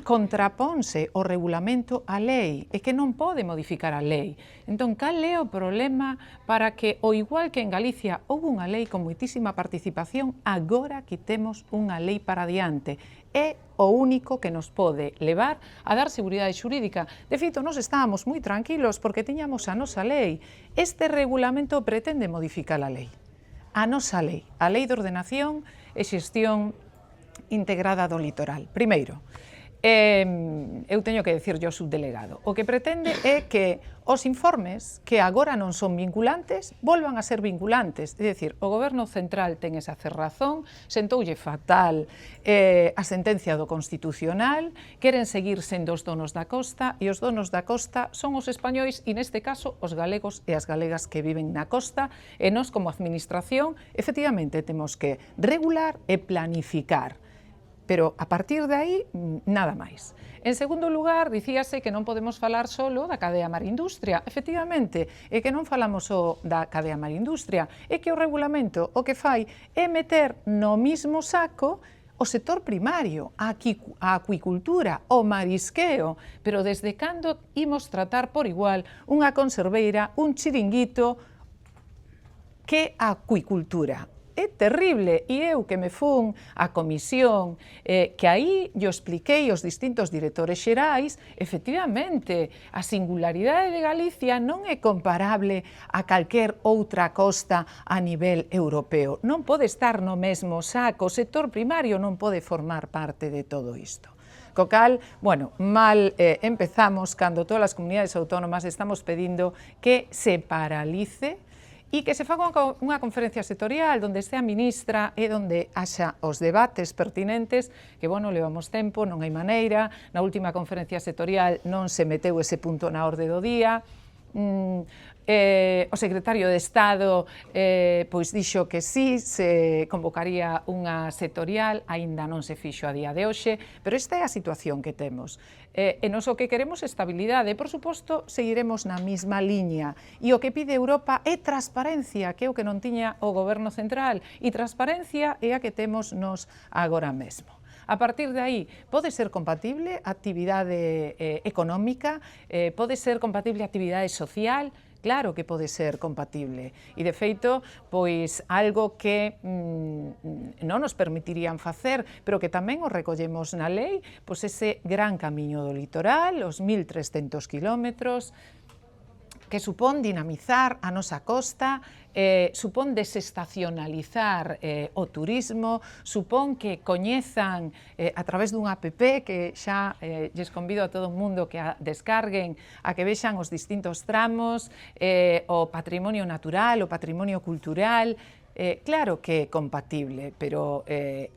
contraponse o regulamento á lei e que non pode modificar a lei. Entón, cal é o problema para que, ao igual que en Galicia houve unha lei con moitísima participación, agora quitemos unha lei para diante? É o único que nos pode levar a dar seguridade xurídica. De feito, nos estábamos moi tranquilos porque tiñamos a nosa lei. Este regulamento pretende modificar a lei. A nosa lei, a Lei de Ordenación e Xestión Integrada do Litoral. Primeiro, eu teño que decirlle ao subdelegado, o que pretende é que os informes que agora non son vinculantes volvan a ser vinculantes, é dicir, o Goberno Central ten esa cerrazón, sentoulle fatal a sentencia do Constitucional, queren seguir sendo os donos da costa e os donos da costa son os españois e neste caso os galegos e as galegas que viven na costa e nós como administración efectivamente temos que regular e planificar. Pero a partir de aí, nada máis. En segundo lugar, dicíase que non podemos falar solo da cadea marindustria. Efectivamente, é que non falamos só da cadea marindustria, é que o regulamento o que fai é meter no mismo saco o sector primario, a acuicultura, o marisqueo, pero desde cando imos tratar por igual unha conserveira, un chiringuito, que a acuicultura? É terrible, e eu que me fun á comisión, que aí yo expliquei aos distintos directores xerais, efectivamente, a singularidade de Galicia non é comparable a calquer outra costa a nivel europeo. Non pode estar no mesmo saco, o sector primario non pode formar parte de todo isto. Co cal, bueno, mal empezamos cando todas as comunidades autónomas estamos pedindo que se paralice e que se faga unha conferencia sectorial onde estea a ministra e onde haxa os debates pertinentes, que, bueno, levamos tempo, non hai maneira, na última conferencia sectorial non se meteu ese punto na orde do día, o secretario de Estado pois dixo que sí, se convocaría unha sectorial, aínda non se fixo a día de hoxe, pero esta é a situación que temos. E nos o que queremos estabilidade, por suposto, seguiremos na mesma liña, e o que pide Europa é transparencia, que é o que non tiña o Goberno Central, e transparencia é a que temos nos agora mesmo. A partir de aí, pode ser compatible a actividade económica, pode ser compatible a actividade social, claro que pode ser compatible. E, de feito, pois, algo que non nos permitirían facer, pero que tamén o recollemos na lei, pois ese gran camiño do litoral, os 1.300 kilómetros, que supón dinamizar a nosa costa, supón desestacionalizar o turismo, supón que coñezan a través dunha app que xa lles convido a todo o mundo que a descarguen, a que vexan os distintos tramos, o patrimonio natural, o patrimonio cultural. Claro que é compatible, pero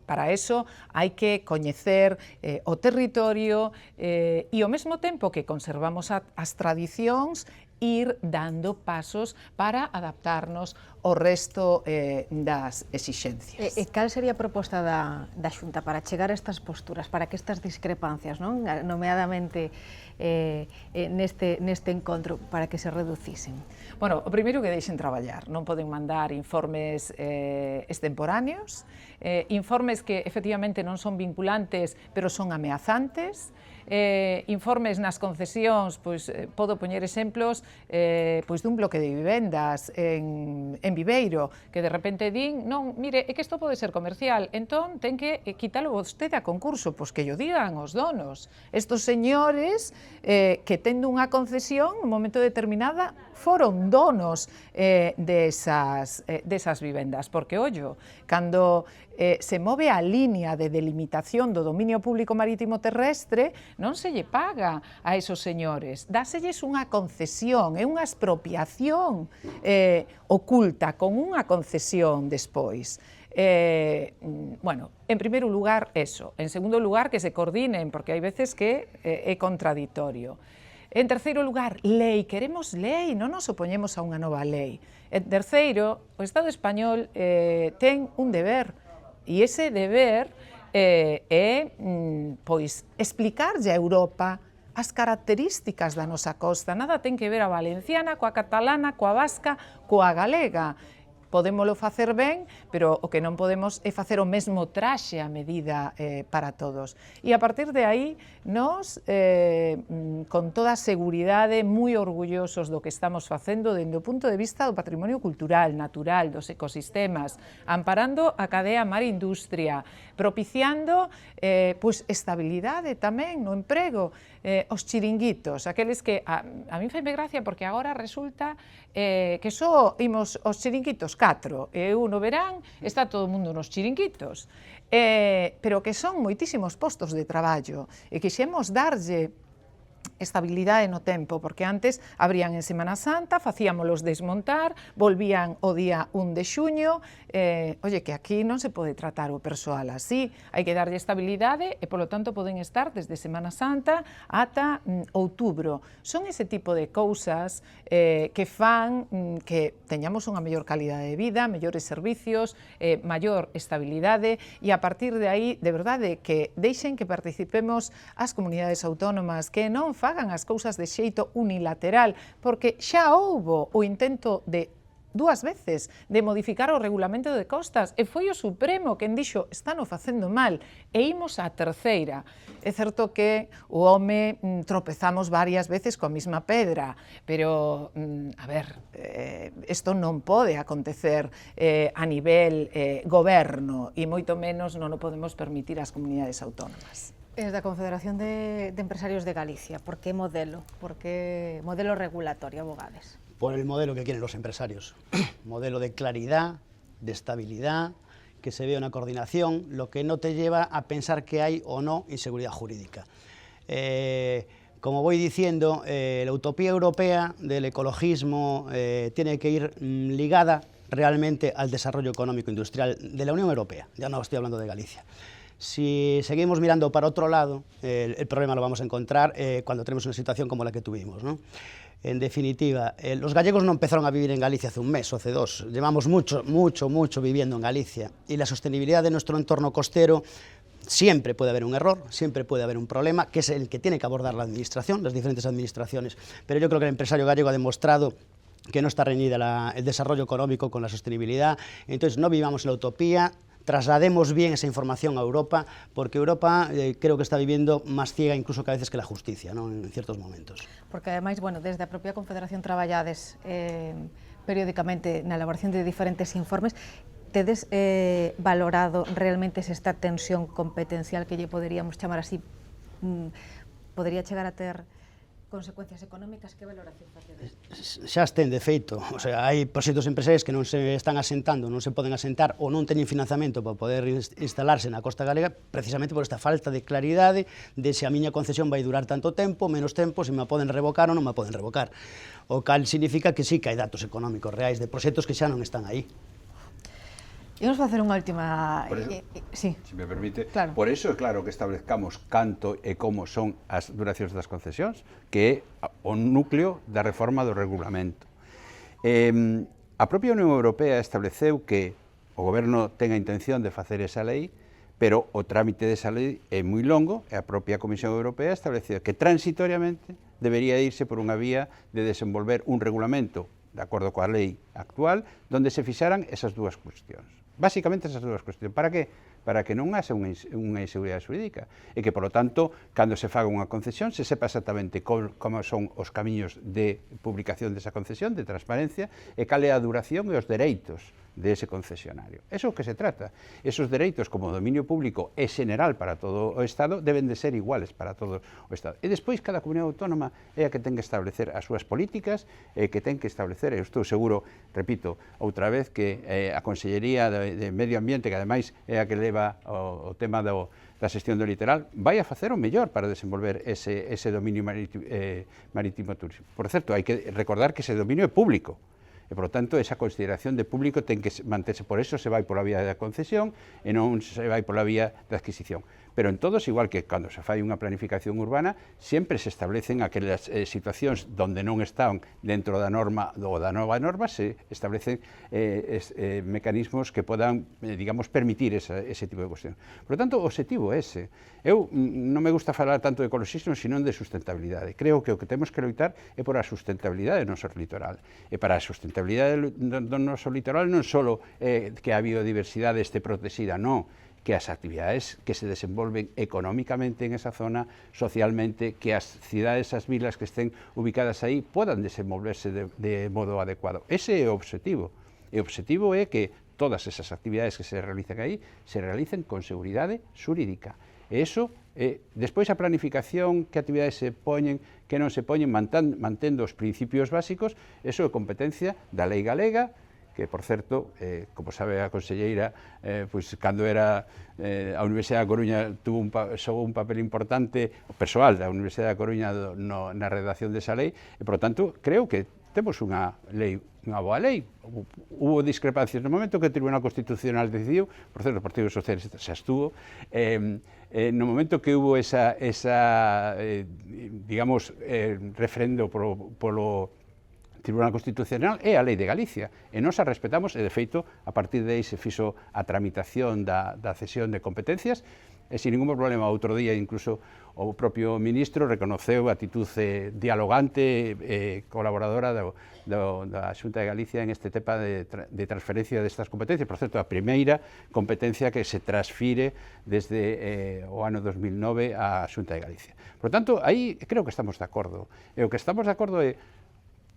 para eso hai que coñecer o territorio e ao mesmo tempo que conservamos as tradicións, ir dando pasos para adaptarnos ao resto das exixencias. E cal sería a proposta da Xunta para chegar a estas posturas, para que estas discrepancias, non, nomeadamente neste encontro, para que se reducisen? Bueno, o primeiro que deixen traballar, non poden mandar informes extemporáneos, informes que efectivamente non son vinculantes, pero son ameazantes, informes nas concesións, pois podo poñer exemplos pois dun bloque de vivendas en Viveiro, que de repente din, non, mire, é que isto pode ser comercial, entón ten que quítalo vostede a concurso, pois que yo digan os donos. Estos señores que tendo unha concesión, en un momento determinada, foron donos desas vivendas, porque, ollo, cando se move a línea de delimitación do dominio público marítimo terrestre, non se lle paga a esos señores, dáselles unha concesión, é unha expropiación oculta, con unha concesión despois. Bueno, en primeiro lugar, eso. En segundo lugar, que se coordinen, porque hai veces que é contradictorio. En terceiro lugar, lei, queremos lei, non nos opoñemos a unha nova lei. En terceiro, o Estado español ten un deber, e ese deber é pois explicarlle a Europa as características da nosa costa. Nada ten que ver a valenciana, coa catalana, coa vasca, coa galega. Podémolo facer ben, pero o que non podemos é facer o mesmo traxe a medida para todos. E a partir de aí, nós, con toda a seguridade, moi orgullosos do que estamos facendo dende o punto de vista do patrimonio cultural, natural, dos ecosistemas, amparando a cadea mar-industria, propiciando pois, estabilidade tamén no emprego, os chiringuitos, aqueles que a mí faime gracia porque agora resulta que só imos os chiringuitos 4, e no verán está todo o mundo nos chiringuitos, pero que son moitísimos postos de traballo, e quixemos darlle estabilidade no tempo, porque antes abrían en Semana Santa, facíamolos desmontar, volvían o día 1 de xuño, oye, que aquí non se pode tratar o persoal así, hai que darlle estabilidade e, polo tanto, poden estar desde Semana Santa ata outubro. Son ese tipo de cousas que fan que teñamos unha mellor calidade de vida, mellores servicios, maior estabilidade, e a partir de aí, de verdade, que deixen que participemos as comunidades autónomas, que non fagan as cousas de xeito unilateral, porque xa houbo o intento de 2 veces de modificar o regulamento de costas, e foi o Supremo quen dixo estano facendo mal, e imos á terceira. É certo que o home tropezamos varias veces coa mesma pedra, pero, a ver, isto non pode acontecer a nivel goberno, e moito menos non o podemos permitir ás comunidades autónomas. Desde a Confederación de Empresarios de Galicia, por que modelo? Por que modelo regulatorio, abogades? Por el modelo que quieren los empresarios. Modelo de claridad, de estabilidad, que se vea una coordinación, lo que no te lleva a pensar que hay o no inseguridad jurídica. Como voy diciendo, la utopía europea del ecologismo tiene que ir ligada realmente al desarrollo económico industrial de la Unión Europea, ya no estoy hablando de Galicia. Si seguimos mirando para otro lado, el problema lo vamos a encontrar cuando tenemos una situación como la que tuvimos, ¿no? En definitiva, los gallegos no empezaron a vivir en Galicia hace un mes o hace 2, llevamos mucho viviendo en Galicia, y la sostenibilidad de nuestro entorno costero, siempre puede haber un error, siempre puede haber un problema, que es el que tiene que abordar la administración, las diferentes administraciones, pero yo creo que el empresario gallego ha demostrado que no está reñida el desarrollo económico con la sostenibilidad. Entonces no vivamos en la utopía, traslademos bien esa información a Europa, porque Europa creo que está viviendo más ciega incluso que a veces que la justicia, ¿no? En ciertos momentos. Porque ademais, bueno, desde a propia Confederación traballades periódicamente na elaboración de diferentes informes. Tedes valorado realmente se esta tensión competencial que lle poderíamos chamar así, podría chegar a ter consecuencias económicas? Que valoración facedes? Xa estén de feito, o sea, hai proxectos empresariais que non se están asentando, non se poden asentar ou non teñen financiamento para poder instalarse na costa galega precisamente por esta falta de claridade de se a miña concesión vai durar tanto tempo, menos tempo, se me poden revocar ou non me poden revocar. O cal significa que sí que hai datos económicos reais de proxectos que xa non están aí. Imos facer unha última... Sí, se me permite. Claro. Por eso é claro que establezcamos canto e como son as duracións das concesións, que é o núcleo da reforma do regulamento. A propia Unión Europea estableceu que o goberno ten a intención de facer esa lei, pero o trámite desa lei é moi longo, e a propia Comisión Europea estableceu que transitoriamente debería irse por unha vía de desenvolver un regulamento de acordo coa lei actual, donde se fixaran esas dúas cuestións. Básicamente esas dúas cuestións. Para que? Para que non haxa unha inseguridade xurídica e que, polo tanto, cando se faga unha concesión, se sepa exactamente como son os camiños de publicación desa concesión, de transparencia, e cal é a duración e os dereitos de ese concesionario. Eso é o que se trata. Esos dereitos, como dominio público é general para todo o Estado, deben de ser iguales para todo o Estado. E despois, cada comunidade autónoma é a que ten que establecer as súas políticas, e que ten que establecer, eu estou seguro, repito, outra vez, que a Consellería de Medio Ambiente, que ademais é a que leva o tema da xestión do litoral, vai a facer o mellor para desenvolver ese dominio marítimo turístico. Por certo, hai que recordar que ese dominio é público, e, por lo tanto, esa consideración de público ten que manterse. Por eso se vai pola vía da concesión e non se vai pola vía da adquisición. Pero en todos, igual que cando se fai unha planificación urbana, sempre se establecen aquelas situacións donde non están dentro da norma ou da nova norma, se establecen mecanismos que podan, digamos, permitir ese tipo de cuestión. Por lo tanto, o objetivo é ese. Eu non me gusta falar tanto de ecoloxismo, sino de sustentabilidade. Creo que o que temos que loitar é por a sustentabilidade do noso litoral. E para a sustentabilidade do noso litoral non só que a biodiversidade este protexida, non, que as actividades que se desenvolven económicamente en esa zona, socialmente, que as cidades, as vilas que estén ubicadas aí podan desenvolverse de modo adecuado. Ese é o objetivo. E o objetivo é que todas esas actividades que se realicen aí se realicen con seguridade xurídica. E iso, despois a planificación, que actividades se poñen, que non se poñen, mantendo os principios básicos, iso é competencia da lei galega, que, por certo, como sabe a conselleira, pois, cando era a Universidade da Coruña xogou un papel importante, o persoal da Universidade da Coruña na redacción desa lei, e, por tanto, creo que temos unha boa lei. Hubo discrepancias no momento que o Tribunal Constitucional decidiu, por certo, o Partido Socialista se abstuvo, no momento que hubo digamos, referendo polo Tribunal Constitucional, é a Lei de Galicia, e nós a respetamos, e de feito, a partir de aí se fixo a tramitación da cesión de competencias, e sin ningún problema. Outro día, incluso, o propio ministro reconoceu a atitude dialogante e colaboradora da Xunta de Galicia en este tema de transferencia destas competencias. Por certo, a primeira competencia que se transfire desde o ano 2009 á Xunta de Galicia. Por tanto, aí creo que estamos de acordo. E o que estamos de acordo é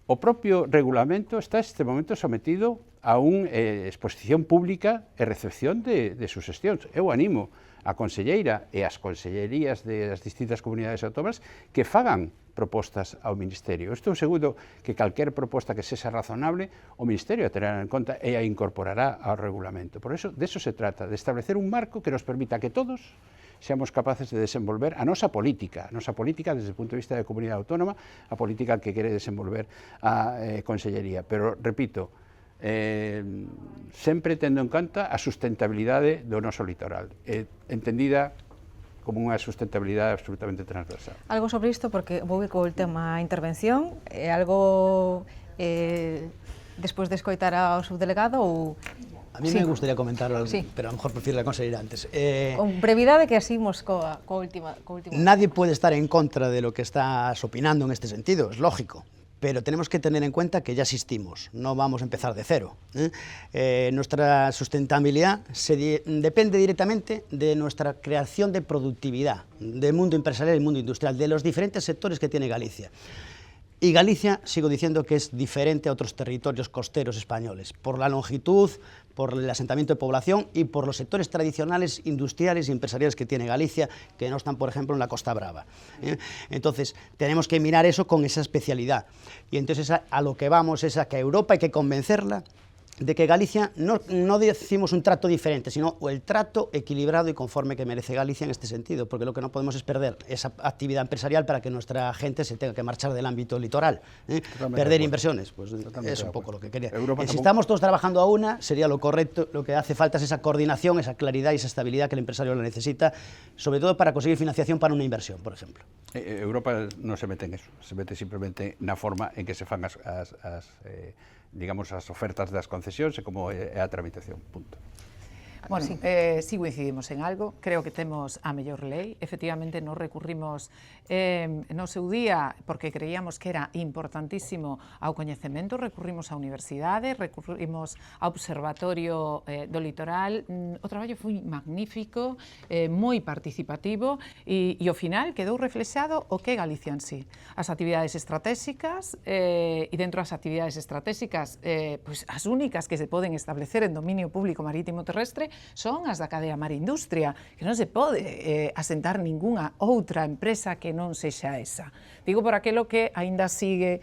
o propio regulamento está este momento sometido a unha exposición pública e recepción de suxestións. Eu animo a conselleira e as consellerías das distintas comunidades autónomas que fagan propostas ao Ministerio. Estou seguro que calquer proposta que sexa razonable, o Ministerio a terá en conta e a incorporará ao regulamento. Por eso, de eso se trata, de establecer un marco que nos permita que todos seamos capaces de desenvolver a nosa política desde o punto de vista da comunidade autónoma, a política que quere desenvolver a Consellería. Pero, repito, sempre tendo en conta a sustentabilidade do noso litoral, entendida como unha sustentabilidade absolutamente transversal. Algo sobre isto, porque vou ir co tema intervención, algo despois de escoitar ao subdelegado ou... A mí me gustaría comentar algo, pero a lo mejor prefiero la conselleira antes. Con brevidade que así imos coa última. Nadie puede estar en contra de lo que estás opinando en este sentido, es lógico. Pero tenemos que tener en cuenta que ya existimos, no vamos a empezar de cero. Nuestra sustentabilidad depende directamente de nuestra creación de productividad, del mundo empresarial y del mundo industrial, de los diferentes sectores que tiene Galicia. Y Galicia, sigo diciendo que es diferente a otros territorios costeros españoles, por la longitud, por el asentamiento de población y por los sectores tradicionales, industriales y empresariales que tiene Galicia, que no están, por ejemplo, en la Costa Brava. Entonces, tenemos que mirar eso con esa especialidad. Y entonces a lo que vamos es a que a Europa hay que convencerla de que Galicia no decimos un trato diferente, sino el trato equilibrado y conforme que merece Galicia en este sentido, porque lo que no podemos es perder esa actividad empresarial para que nuestra gente se tenga que marchar del ámbito litoral, perder inversiones, pues es un poco lo que quería. Si estamos todos trabajando a una, sería lo correcto, lo que hace falta es esa coordinación, esa claridad y esa estabilidad que el empresario la necesita, sobre todo para conseguir financiación para una inversión, por ejemplo. Europa non se mete en eso, se mete simplemente na forma en que se fan digamos, as ofertas das concesións e como é a tramitación, punto. Bueno, Sí. sí coincidimos en algo, creo que temos a mellor lei, efectivamente nos recurrimos no seu día, porque creíamos que era importantísimo ao coñecemento, recurrimos á universidade, recurrimos ao Observatorio do Litoral, o traballo foi magnífico, moi participativo e ao final quedou reflexado o que é Galicia en sí. As actividades estratégicas e dentro das actividades estratégicas, pois as únicas que se poden establecer en dominio público marítimo terrestre son as da cadea Mar Industria, que non se pode asentar ningunha outra empresa que non sexa esa. Digo por aquilo que aínda sigue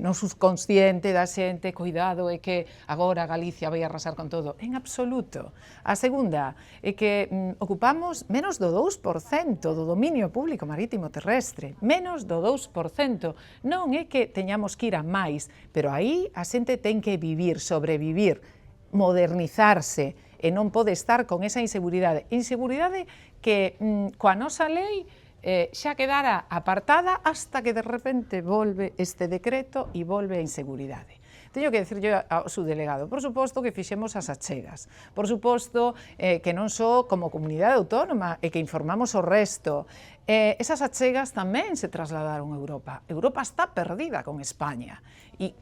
no subconsciente da xente, cuidado, é que agora Galicia vai arrasar con todo. En absoluto. A segunda é que ocupamos menos do 2% do dominio público marítimo terrestre, menos do 2%. Non é que teñamos que ir a máis, pero aí a xente ten que vivir, sobrevivir, modernizarse, e non pode estar con esa inseguridade. Inseguridade que coa nosa lei xa quedara apartada hasta que de repente volve este decreto e volve a inseguridade. Teño que decir yo ao subdelegado, por suposto que fixemos as achegas, por suposto que non só como comunidade autónoma e que informamos o resto. Esas achegas tamén se trasladaron a Europa. Europa está perdida con España,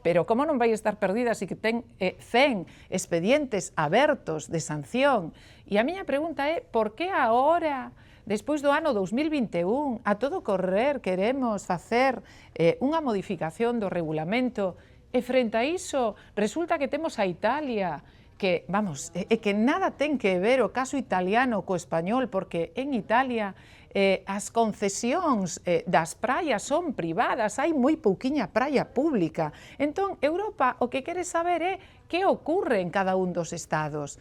pero como non vai estar perdida se que ten 100 expedientes abertos de sanción? E a miña pregunta é, por que agora, despois do ano 2021, a todo correr queremos facer unha modificación do regulamento e frente a iso resulta que temos a Italia, que, vamos, que nada ten que ver o caso italiano co español, porque en Italia as concesións das praias son privadas, hai moi pouquiña praia pública. Entón, Europa o que quere saber é que ocorre en cada un dos estados.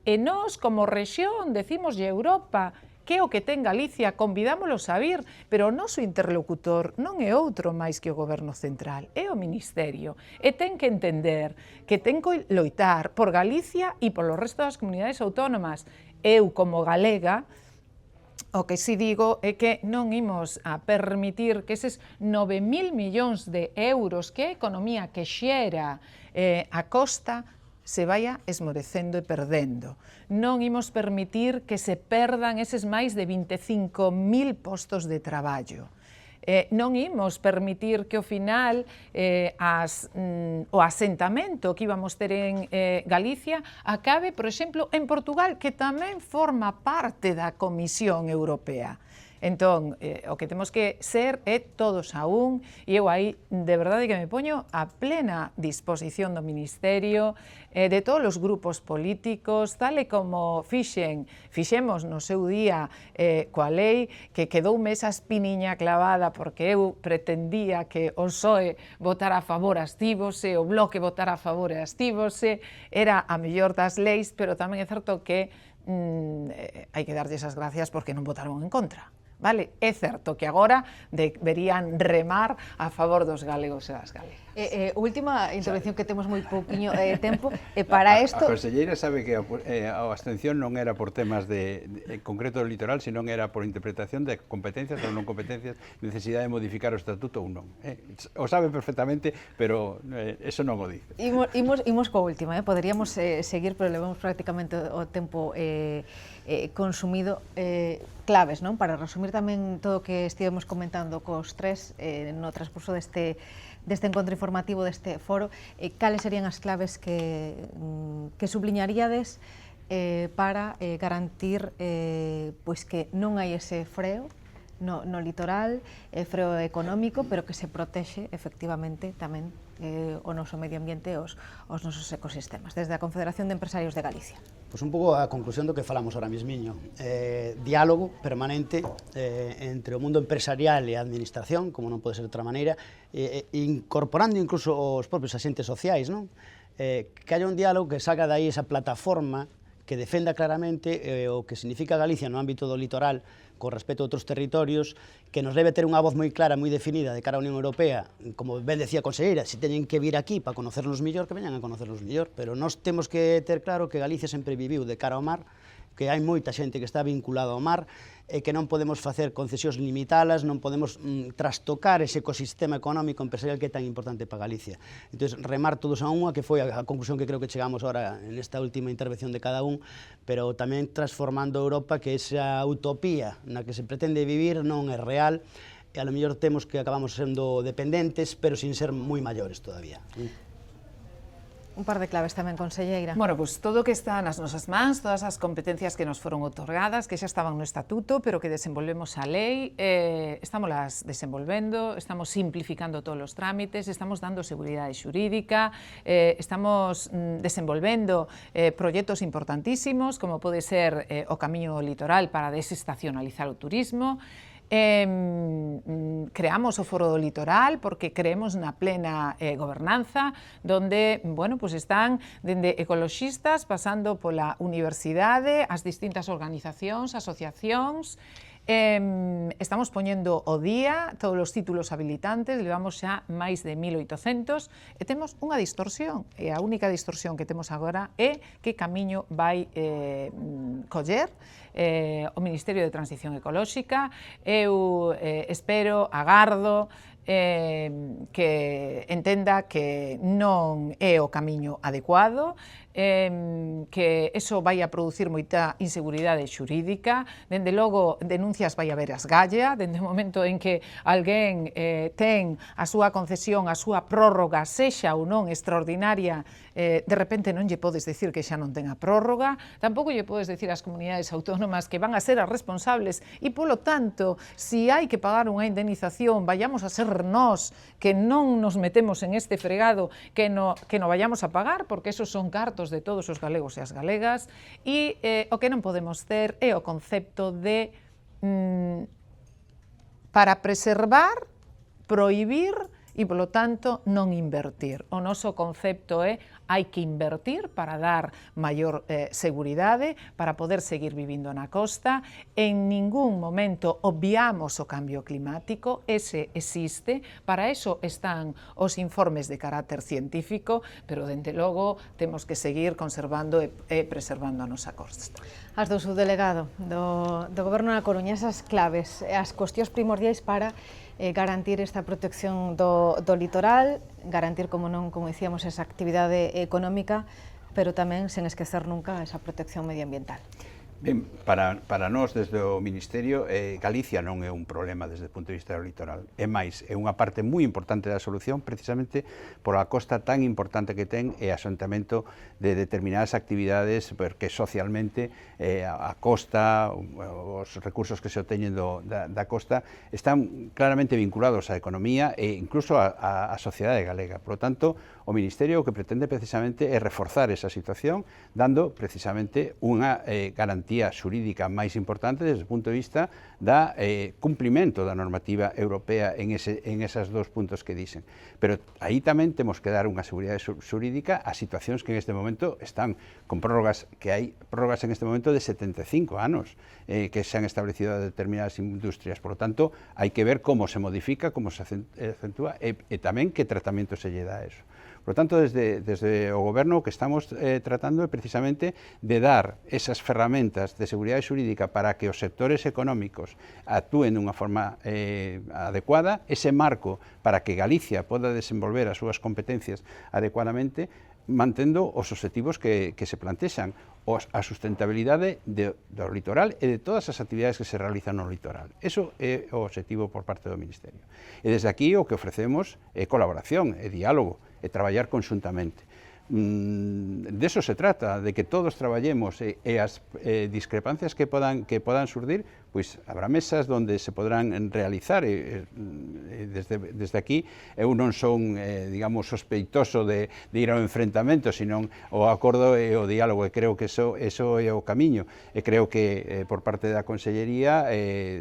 E nós, como rexión, decimoslle a Europa que o que ten Galicia, convidámolos a vir, pero o noso interlocutor non é outro máis que o Goberno Central, é o Ministerio, e ten que entender que ten que loitar por Galicia e polo resto das comunidades autónomas. Eu, como galega, o que si digo é que non imos a permitir que eses 9.000 millóns de euros que a economía que xera a costa se vaya esmorecendo e perdendo. Non imos permitir que se perdan eses máis de 25.000 postos de traballo. Non imos permitir que ao final o asentamento que íbamos ter en Galicia acabe, por exemplo, en Portugal, que tamén forma parte da Comisión Europea. Entón, o que temos que ser é todos a un, e eu aí de verdade que me poño a plena disposición do Ministerio, de todos os grupos políticos, tal e como fixemos no seu día coa lei, que quedoume esa espiniña clavada porque eu pretendía que o PSOE votara a favor astívose, o Bloque votara a favor e astívose, era a mellor das leis, pero tamén é certo que hai que darlles as gracias porque non votaron en contra. Vale? É certo que agora deberían remar a favor dos galegos e das galegas. Última intervención que temos moi pouquiño tempo, e para isto... A conselleira sabe que a abstención non era por temas en concreto do litoral, senón era por interpretación de competencias ou non competencias, necesidade de modificar o estatuto ou non. O sabe perfectamente, pero eso non o dice. Imos coa última, poderíamos seguir, pero levamos prácticamente o tempo consumido. Claves, non? Para resumir tamén todo o que estivemos comentando cos tres no transcurso deste encontro informativo, deste foro, cales serían as claves que subliñaríades para garantir pois que non hai ese freo no litoral, freo económico, pero que se protexe efectivamente tamén o noso medio ambiente e os nosos ecosistemas, desde a Confederación de Empresarios de Galicia. Pois un pouco a conclusión do que falamos ahora mismiño. Diálogo permanente entre o mundo empresarial e a administración, como non pode ser de outra maneira, incorporando incluso os propios axentes sociais, non? Que haya un diálogo que saca dai esa plataforma que defenda claramente o que significa Galicia no ámbito do litoral con respecto a outros territorios, que nos debe ter unha voz moi clara, moi definida de cara á Unión Europea, como ben decía a conselleira, se teñen que vir aquí para conocernos mellor, que veñan a conocernos mellor, pero nós temos que ter claro que Galicia sempre viviu de cara ao mar, que hai moita xente que está vinculada ao mar, e que non podemos facer concesións limitadas, non podemos trastocar ese ecosistema económico empresarial que é tan importante para Galicia. Entón, remar todos a unha, que foi a conclusión que creo que chegamos ahora en esta última intervención de cada un, pero tamén transformando Europa, que esa utopía na que se pretende vivir non é real, e a lo mellor temos que acabamos sendo dependentes, pero sin ser moi maiores todavía. Un par de claves tamén, conselleira. Bueno, pues todo que está nas nosas mans, todas as competencias que nos foron otorgadas, que xa estaban no estatuto, pero que desenvolvemos a lei, estamos las desenvolvendo, estamos simplificando todos os trámites, estamos dando seguridade xurídica, estamos desenvolvendo proxectos importantísimos, como pode ser o camiño litoral para desestacionalizar o turismo. Creamos o Foro do Litoral porque creemos na plena gobernanza, donde, bueno, pues están dende ecoloxistas, pasando pola universidade, as distintas organizacións, asociacións. Estamos poñendo o día todos os títulos habilitantes, levamos xa máis de 1800 e temos unha distorsión, e a única distorsión que temos agora é que camiño vai coller o Ministerio de Transición Ecolóxica. Eu espero, agardo, que entenda que non é o camiño adecuado, que eso vai a producir moita inseguridade xurídica, dende logo denuncias vai haber as galla, dende o momento en que alguén ten a súa concesión, a súa prórroga, sexa ou non extraordinaria, de repente non lle podes decir que xa non ten a prórroga, tampouco lle podes decir ás comunidades autónomas que van a ser as responsables e, polo tanto, si hai que pagar unha indemnización, vayamos a ser nós que non nos metemos en este fregado que no vayamos a pagar, porque esos son cartos de todos os galegos e as galegas, e o que non podemos ter é o concepto de para preservar, prohibir e, polo tanto, non invertir. O noso concepto é hai que invertir para dar maior seguridade, para poder seguir vivindo na costa. En ningún momento obviamos o cambio climático, ese existe, para eso están os informes de carácter científico, pero, dende logo, temos que seguir conservando e preservando a nosa costa. As do subdelegado do Goberno da Coruña, esas claves, as cuestións primordiais para garantir esta protección do litoral, garantir, como non, como dicíamos, esa actividade económica, pero tamén sen esquecer nunca esa protección medioambiental. Ben, para nós, desde o Ministerio, Galicia non é un problema desde o punto de vista do litoral. É máis, é unha parte moi importante da solución, precisamente por a costa tan importante que ten e asentamento de determinadas actividades, porque socialmente a costa, os recursos que se obteñen da costa, están claramente vinculados á economía e incluso á sociedade galega. Por lo tanto, o Ministerio o que pretende precisamente é reforzar esa situación, dando precisamente unha garantía xurídica máis importante desde o punto de vista da cumprimento da normativa europea en esas dos puntos que dicen. Pero aí tamén temos que dar unha seguridade xurídica a situacións que en este momento están con prórrogas, que hai prórrogas en este momento de 75 anos que se han establecido a determinadas industrias. Por lo tanto, hai que ver como se modifica, como se acentúa e tamén que tratamento se lle dá a eso. Por lo tanto, desde o Goberno o que estamos tratando é precisamente de dar esas ferramentas de seguridade xurídica para que os sectores económicos actúen dunha forma adecuada, ese marco para que Galicia poda desenvolver as súas competencias adecuadamente, mantendo os obxectivos que se plantexan, a sustentabilidade do litoral e de todas as actividades que se realizan no litoral. Eso é o obxectivo por parte do Ministerio. E desde aquí o que ofrecemos é colaboración, é diálogo, e traballar conxuntamente. De eso se trata, de que todos traballemos e as discrepancias que podan surdir, pois habrá mesas onde se podrán realizar. Desde aquí eu non son, digamos, sospeitoso de ir ao enfrentamento, senón o acordo e o diálogo, e creo que eso é o camiño. E creo que por parte da Consellería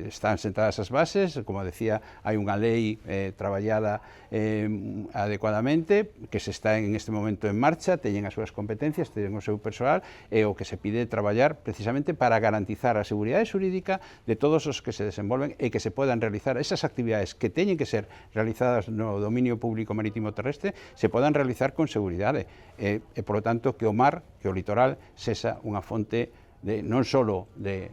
están sentadas as bases, como decía, hai unha lei traballada adecuadamente, que se está en este momento en marcha, teñen as súas competencias, teñen o seu persoal, e o que se pide traballar precisamente para garantizar a seguridade xurídica de todos os que se desenvolven e que se podan realizar esas actividades que teñen que ser realizadas no dominio público marítimo terrestre, se podan realizar con seguridade e, por lo tanto, que o mar, que o litoral, sexa unha fonte non só de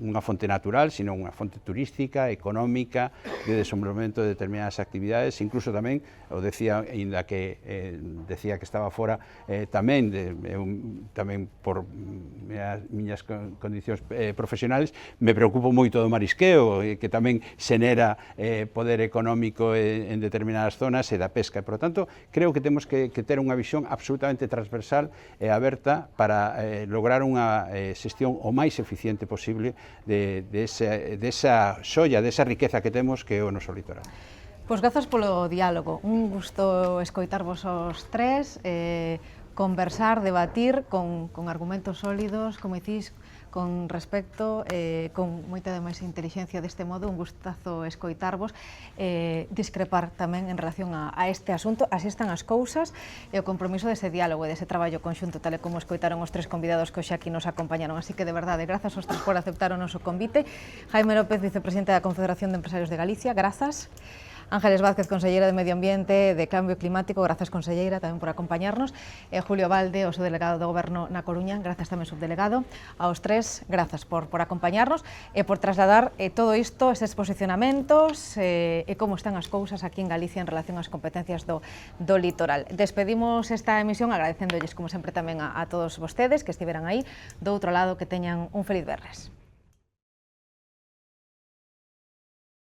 unha fonte natural, sino unha fonte turística, económica, de desenvolvemento de determinadas actividades, incluso tamén, o decía, ainda que decía que estaba fora, tamén por miñas condicións profesionales, me preocupo moito do marisqueo, que tamén xenera poder económico en determinadas zonas e da pesca. Por lo tanto, creo que temos que ter unha visión absolutamente transversal e aberta para lograr unha xestión o máis eficiente posible desa xoia, desa riqueza que temos que é o noso litoral. Pois grazas polo diálogo, un gusto escoitarvos os tres, conversar, debatir con argumentos sólidos, como dicís, con respecto, con moita de máis intelixencia deste modo, un gustazo escoitarvos, discrepar tamén en relación a este asunto, así están as cousas, e o compromiso dese diálogo e dese traballo conxunto, tal e como escoitaron os tres convidados que hoxe aquí nos acompañaron. Así que, de verdade, grazas aos tres por aceptar o noso convite. Jaime López, vicepresidente da Confederación de Empresarios de Galicia, grazas. Ángeles Vázquez, conselleira de Medio Ambiente, de Cambio Climático, grazas, conselleira, tamén por acompañarnos. Julio Valde, o subdelegado do Goberno na Coruña, grazas tamén, subdelegado. Aos tres, grazas por acompañarnos e por trasladar todo isto, estes posicionamentos e como están as cousas aquí en Galicia en relación ás competencias do litoral. Despedimos esta emisión agradecéndolles, como sempre, tamén a todos vostedes que estiveran aí. Do outro lado, que teñan un feliz venres.